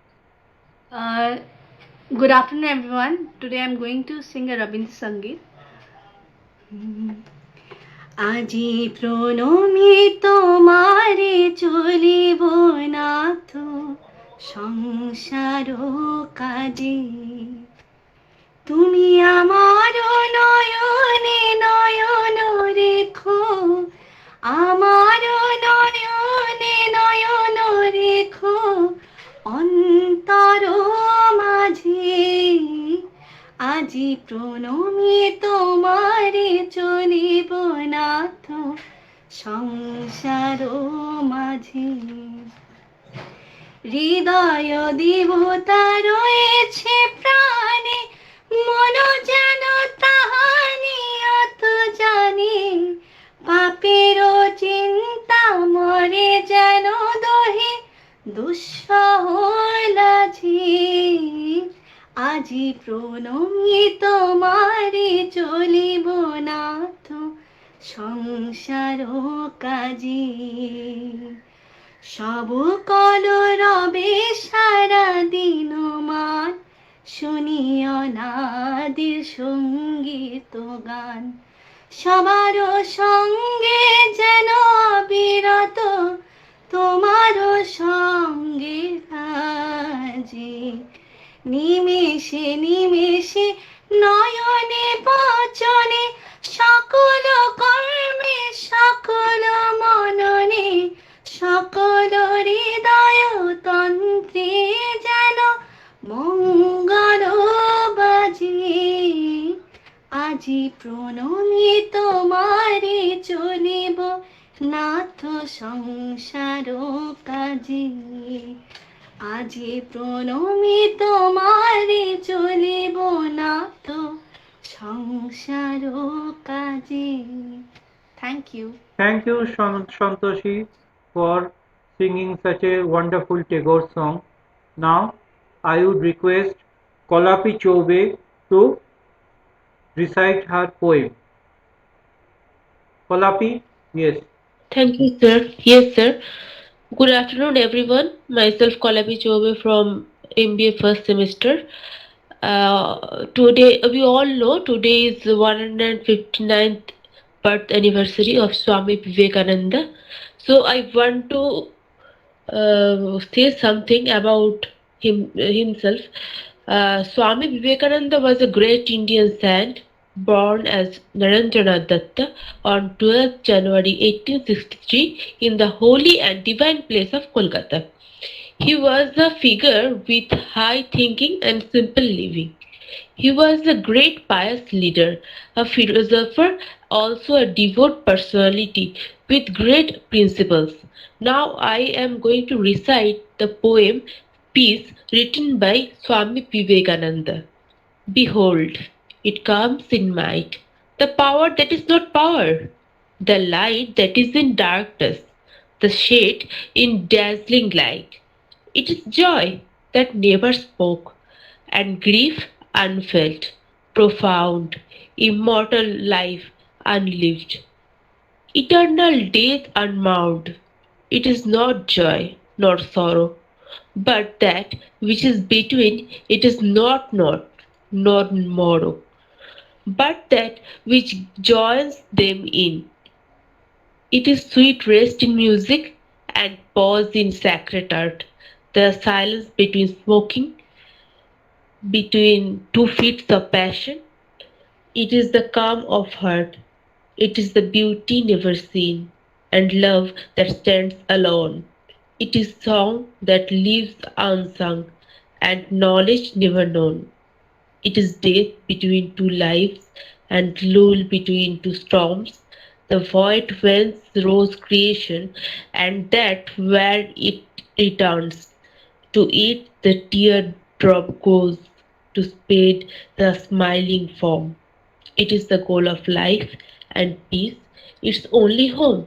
Speaker 18: Good afternoon, everyone. Today I'm going to sing a Rabindra Sangeet. আজি প্রণমে তোমারে চলিব নাথ সংসার কাজে, তুমি আমার নয়নে নয়ন রেখো, আমার নয়নে নয়ন রেখো, অন্তর মাঝে আজি প্রণমে তোমারে আশারো মাঝে হৃদয় দেবতা রয়েছে প্রাণে মন যেন তাহানিয়ত জানে পাপেরও চিন্তা মরে যেন দহে দুঃসহ লাঝে আজি প্রণমী তোমারে চলিব নাথ সংসার কাজে সব কল রবে সারা দিন মান শুনিও নাদের সঙ্গীত গান সবার সঙ্গে যেন বিরত তোমার সঙ্গে কাজে নিমেষে নিমেষে নয়নে বচনে সকল কর্মে সকল মননে সকল হৃদয় তন্ত্রে যেন মঙ্গল বাজে আজি প্রণমী তোমারে চলিব নাথ সংসার কাজে আজি প্রণমী তোমারে চলিব নাথ সংসার কাজে thank you
Speaker 1: Thank you, Santoshi, for singing such a wonderful Tagore song. Now, I would request Kolapi Chobe to recite her poem. Kolapi, yes.
Speaker 19: Thank you, sir. Yes, sir. Good afternoon, everyone. Myself, Kolapi Chobe from MBA first semester. Today, we all know today is the 159th birth anniversary of Swami Vivekananda. So I want to say something about himself. Swami Vivekananda was a great Indian saint born as Narendranath Datta on 12th January 1863 in the holy and divine place of Kolkata. He was a figure with high thinking and simple living. He was a great pious leader, a philosopher, also a devout personality with great principles. Now I am going to recite the poem Peace written by Swami Vivekananda. Behold, it comes in might, the power that is not power, the light that is in darkness, the shade in dazzling light. It is joy that never spoke, and grief unfelt, profound, immortal life unlived, eternal death unmourned. It is not joy nor sorrow, but that which is between. It is not nor morrow, but that which joins them in. It is sweet rest in music and pause in sacred art, the silence between smoking, between two fits of passion. It is the calm of heart. It is the beauty never seen, and love that stands alone. It is song that lives unsung, and knowledge never known. It is death between two lives, and lull between two storms. The void whence rose creation, and that where it returns. To it the teardrop goes, to spade the smiling form. It is the goal of life and peace, its only home.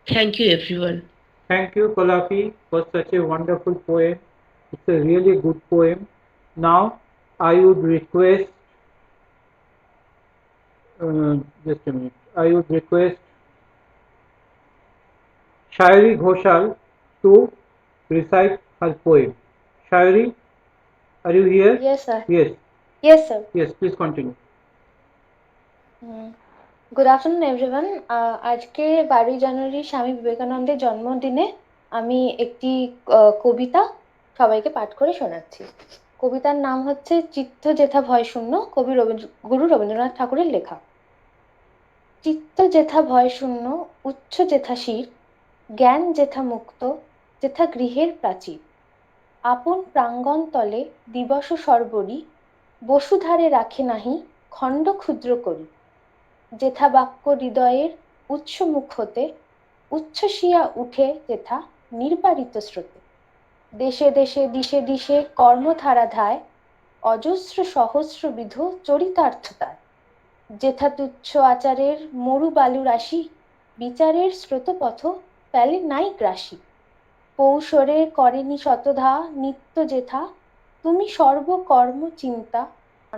Speaker 19: Thank you, everyone.
Speaker 1: Thank you, Kolapi, for such a wonderful poem. It's a really good poem. Now, I would request, just a minute, I would request Shayari Ghoshal to recite her poem. Shayari, are you here?
Speaker 16: Yes, sir.
Speaker 1: Yes,
Speaker 16: Yes, sir.
Speaker 1: yes, please continue.
Speaker 16: Good afternoon everyone. আজকে 12 জানুয়ারি স্বামী বিবেকানন্দের জন্মদিনে আমি একটি কবিতা সবাইকে পাঠ করে শোনাচ্ছি। কবিতার নাম হচ্ছে চিত্ত যেথা ভয় শূন্য, কবি গুরু রবীন্দ্রনাথ ঠাকুরের লেখা। চিত্ত যেথা ভয় শূন্য, উচ্চ যেথা শির, জ্ঞান যেথা মুক্ত, যেথা গৃহের প্রাচীর, আপন প্রাঙ্গণ তলে দিবস সর্বরি, বসুধারে রাখে নাহি খণ্ড ক্ষুদ্র করি, যেথা বাক্য হৃদয়ের উৎস মুখ হতে উচ্ছ্বসিয়া উঠে যেথা নির্বারিত স্রোতে। দেশে দেশে দিশে দিশে কর্মধারা ধায়, অজস্র সহস্রবিধ চরিতার্থতায়। যেথা তুচ্ছ আচারের মরু বালু রাশি, বিচারের স্রোতপথ ফেলে নাই গ্রাসী। পৌষরে করেনি শতধা নিত্য যেথা, তুমি সর্বকর্ম চিন্তা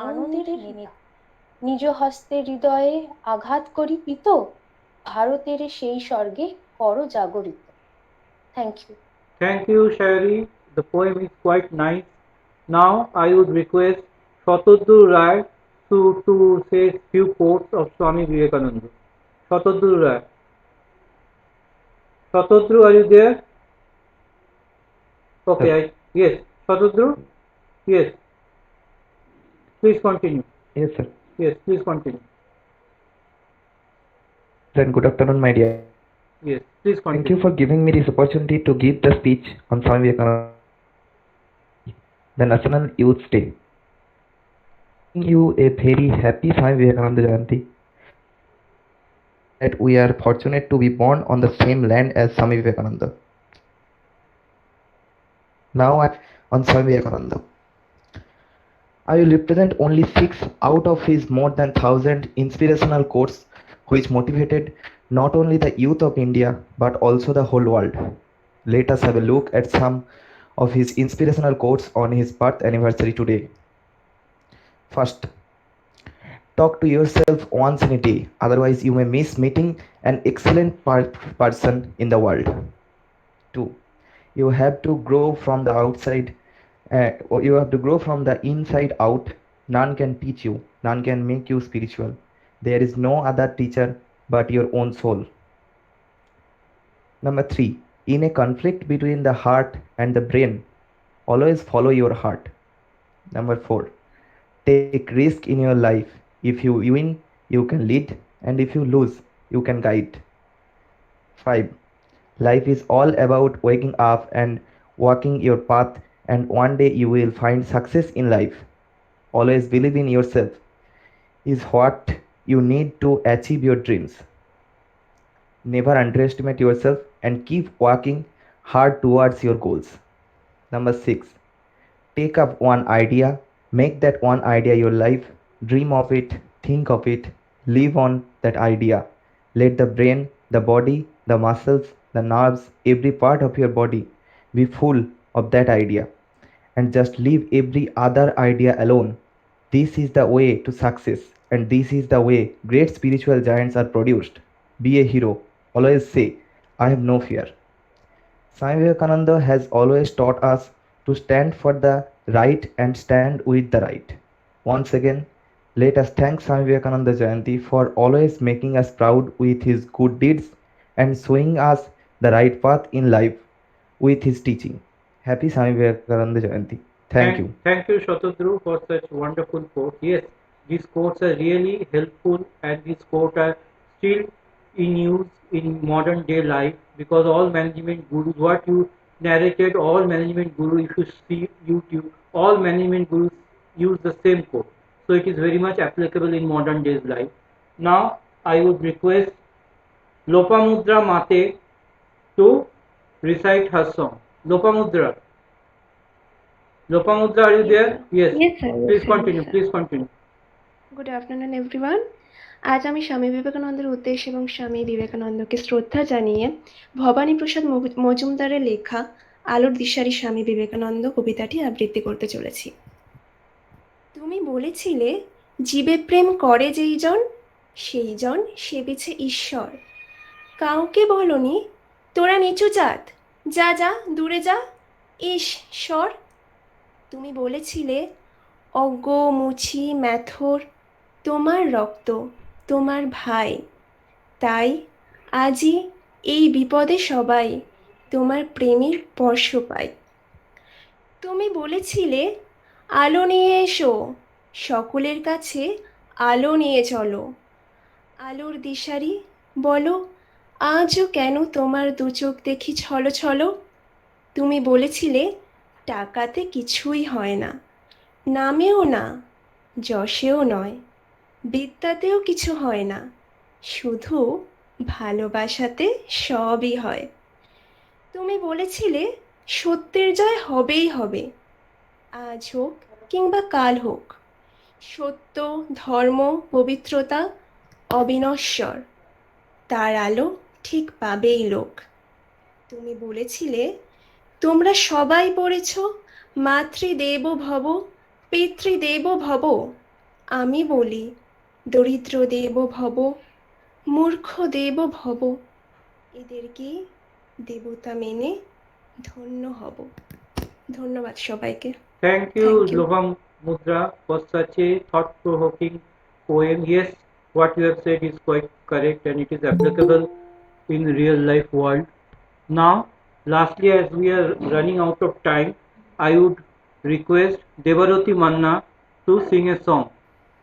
Speaker 16: আনন্দের নেতা। নিজ হস্তে হৃদয়ে আঘাত করি পিত, ভারতের সেই স্বর্গে কর জাগরিত। Thank you.
Speaker 1: Thank you, Shayari. The poem is quite nice. Now I would request Shatadru Rai to say few quotes of Swami Vivekananda. Shatadru Rai. Shatadru, are you there? Okay, yes. Shatadru? Yes. Please continue.
Speaker 20: Yes, sir.
Speaker 1: Yes, please continue.
Speaker 20: Then good afternoon, my dear.
Speaker 1: Yes, please
Speaker 20: Thank
Speaker 1: continue.
Speaker 20: you for giving me this opportunity to give the speech on Swami Vivekananda, the National Youth Day. Wishing you a very happy Swami Vivekananda Jayanti. That we are fortunate to be born on the same land as Swami Vivekananda. Now on Swami Vivekananda. I will represent only 6 out of his more than 1,000 inspirational quotes which motivated not only the youth of India but also the whole world. Let us have a look at some of his inspirational quotes on his birth anniversary today. First, talk to yourself once in a day, otherwise you may miss meeting an excellent person in the world. 2. You have to grow from the outside, or you have to grow from the inside out. None can teach you, none can make you spiritual. There is no other teacher but your own soul. Number 3, in a conflict between the heart and the brain, always follow your heart. Number 4, take risk in your life. If you win, you can lead, and if you lose, you can guide. 5, life is all about waking up and walking your path, and one day you will find success in life. Always believe in yourself is what you need to achieve your dreams. Never underestimate yourself and keep working hard towards your goals. Number 6, take up one idea, make that one idea your life, dream of it, think of it, live on that idea. Let the brain, the body, the muscles, the nerves, every part of your body be full of that idea, and just leave every other idea alone. This is the way to success, and this is the way great spiritual giants are produced. Be a hero. Always say, I have no fear. Swami Vivekananda has always taught us to stand for the right and stand with the right. Once again, let us thank Swami Vivekananda Jayanti for always making us proud with his good deeds and showing us the right path in life with his teaching. Happy Swami Vivekananda Jayanti. Thank you.
Speaker 1: Thank you, Shatadru, for such wonderful quotes. Yes, these quotes are really helpful, and these quotes are still in use in modern day life, because all management gurus, what you narrated, all management gurus, if you see YouTube, all management gurus use the same quote. So it is very much applicable in modern days life. Now I would request Lopamudra Mate to recite her song. Lopamudra. Lopamudra, are you there? Yes.
Speaker 18: Yes, sir.
Speaker 1: Please
Speaker 18: Yes,
Speaker 1: continue.
Speaker 18: sir.
Speaker 1: Please continue.
Speaker 18: Good afternoon everyone. আজ আমি স্বামী বিবেকানন্দের উদ্দেশ্যে এবং স্বামী বিবেকানন্দকে শ্রদ্ধা জানিয়ে ভবানীপ্রসাদ মজুমদারের লেখা আলোর দিশারি স্বামী বিবেকানন্দ কবিতাটি আবৃত্তি করতে চলেছি। তুমি বলেছিলে জীবে প্রেম করে যেই জন সেই জন সেবিছে ঈশ্বর। কাউকে বলনি তোরা নিচু জাত, যা যা দূরে যা, ইস সর। তুমি বলেছিলে অজ্ঞ মুছি ম্যাথর তোমার রক্ত তোমার ভাই, তাই আজই এই বিপদে সবাই তোমার প্রেমের স্পর্শ পাই। তুমি বলেছিলে আলো নিয়ে এসো, সকলের কাছে আলো নিয়ে চলো। আলোর দিশারি বলো আজও কেন তোমার দু চোখ দেখি ছলো ছলো। তুমি বলেছিলে টাকাতে কিছুই হয় না, নামেও না যশেও নয়, বিদ্যাতেও কিছু হয় না, শুধু ভালোবাসাতে সবই হয়। তুমি বলেছিলে সত্যের জয় হবেই হবে, আজ হোক কিংবা কাল হোক। সত্য, ধর্ম, পবিত্রতা অবিনশ্বর, তার আলো ঠিক পাবেই লোক। তুমি বলেছিলে তোমরা সবাই পড়েছ মাতৃদেব ভব, পিতৃদেব ভব। আমি বলি দরিদ্র দেব ভব, মূর্খ দেব ভব। এদেরকে দেবতা মেনে ধন্য হব। ধন্যবাদ সবাইকে।
Speaker 1: Thank you,
Speaker 18: Thank you.
Speaker 1: Lobam Mudra, for such a thought-provoking poem. Yes, what you have said is quite correct and it is applicable in real life world. Now, lastly, as we are running out of time, I would request Devaroti Manna to sing a song.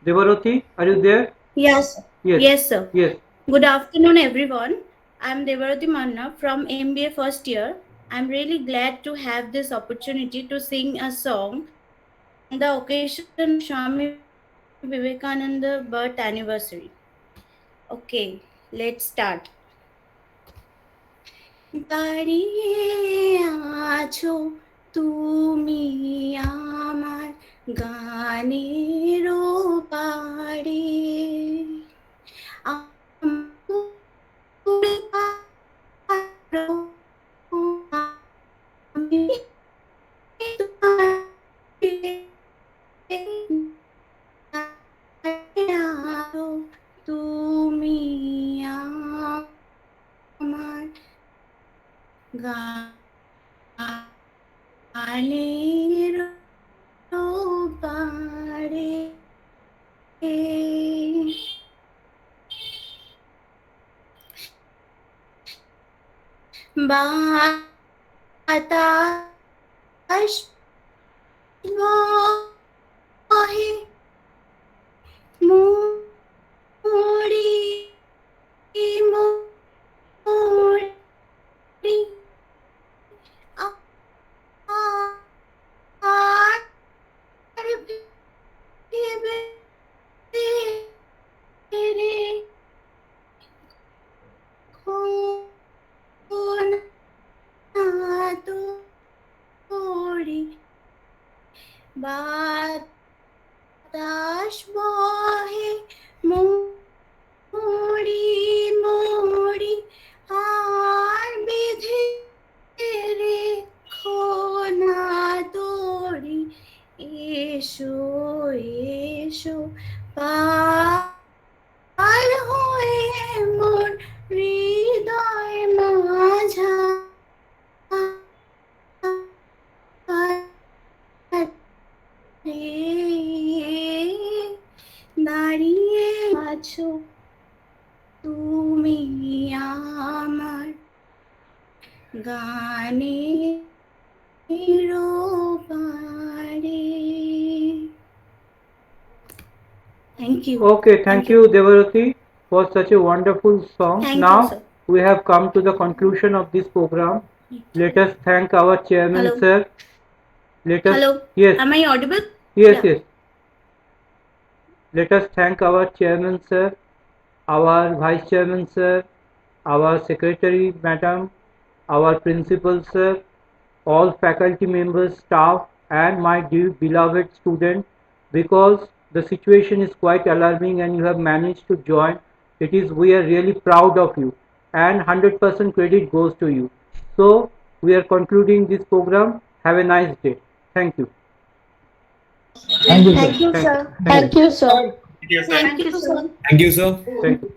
Speaker 1: Devaroti, are you there?
Speaker 21: Yes,
Speaker 1: Yes.
Speaker 21: yes, sir.
Speaker 1: Yes.
Speaker 21: Good afternoon, everyone. I'm Devarati Manna from MBA first year. I'm really glad to have this opportunity to sing a song on the occasion of Swami Vivekananda birth anniversary. Okay, let's start. দাঁড়িয়ে আছো তুমি আমার গানের পাড়ে, আমি তুমি আমার গানের পাড়ে, বাতাস বহে মরি মরি আর ভেবে রে তোরি বাতাস বহে মরি মরি আর বেঁধে রেখো না তোরি, এসো এসো পার হয়ে মোর হৃদয় মাঝা দাঁড়িয়ে আছো তুমি আমার গানের পাড়ে। Thank you.
Speaker 1: Okay, thank you, Devarati, for such a wonderful song.
Speaker 21: Thank you,
Speaker 1: Now
Speaker 21: sir.
Speaker 1: we have come to the conclusion of this program. Let us thank our chairman,
Speaker 21: Hello.
Speaker 1: sir. Let us.
Speaker 21: Hello.
Speaker 1: Yes.
Speaker 21: Am I audible?
Speaker 1: Yes,
Speaker 21: Yeah.
Speaker 1: yes. Let us thank our chairman, sir, our vice chairman, sir, our secretary, madam, our principal, sir, all faculty members, staff, and my dear beloved student, because the situation is quite alarming and you have managed to join. We are really proud of you, and 100% credit goes to you. So we are concluding this program. Have a nice day. Thank you.
Speaker 21: Thank you, sir.
Speaker 1: Thank you, sir.
Speaker 21: Thank you, sir.
Speaker 7: Thank you, sir.
Speaker 1: Thank you.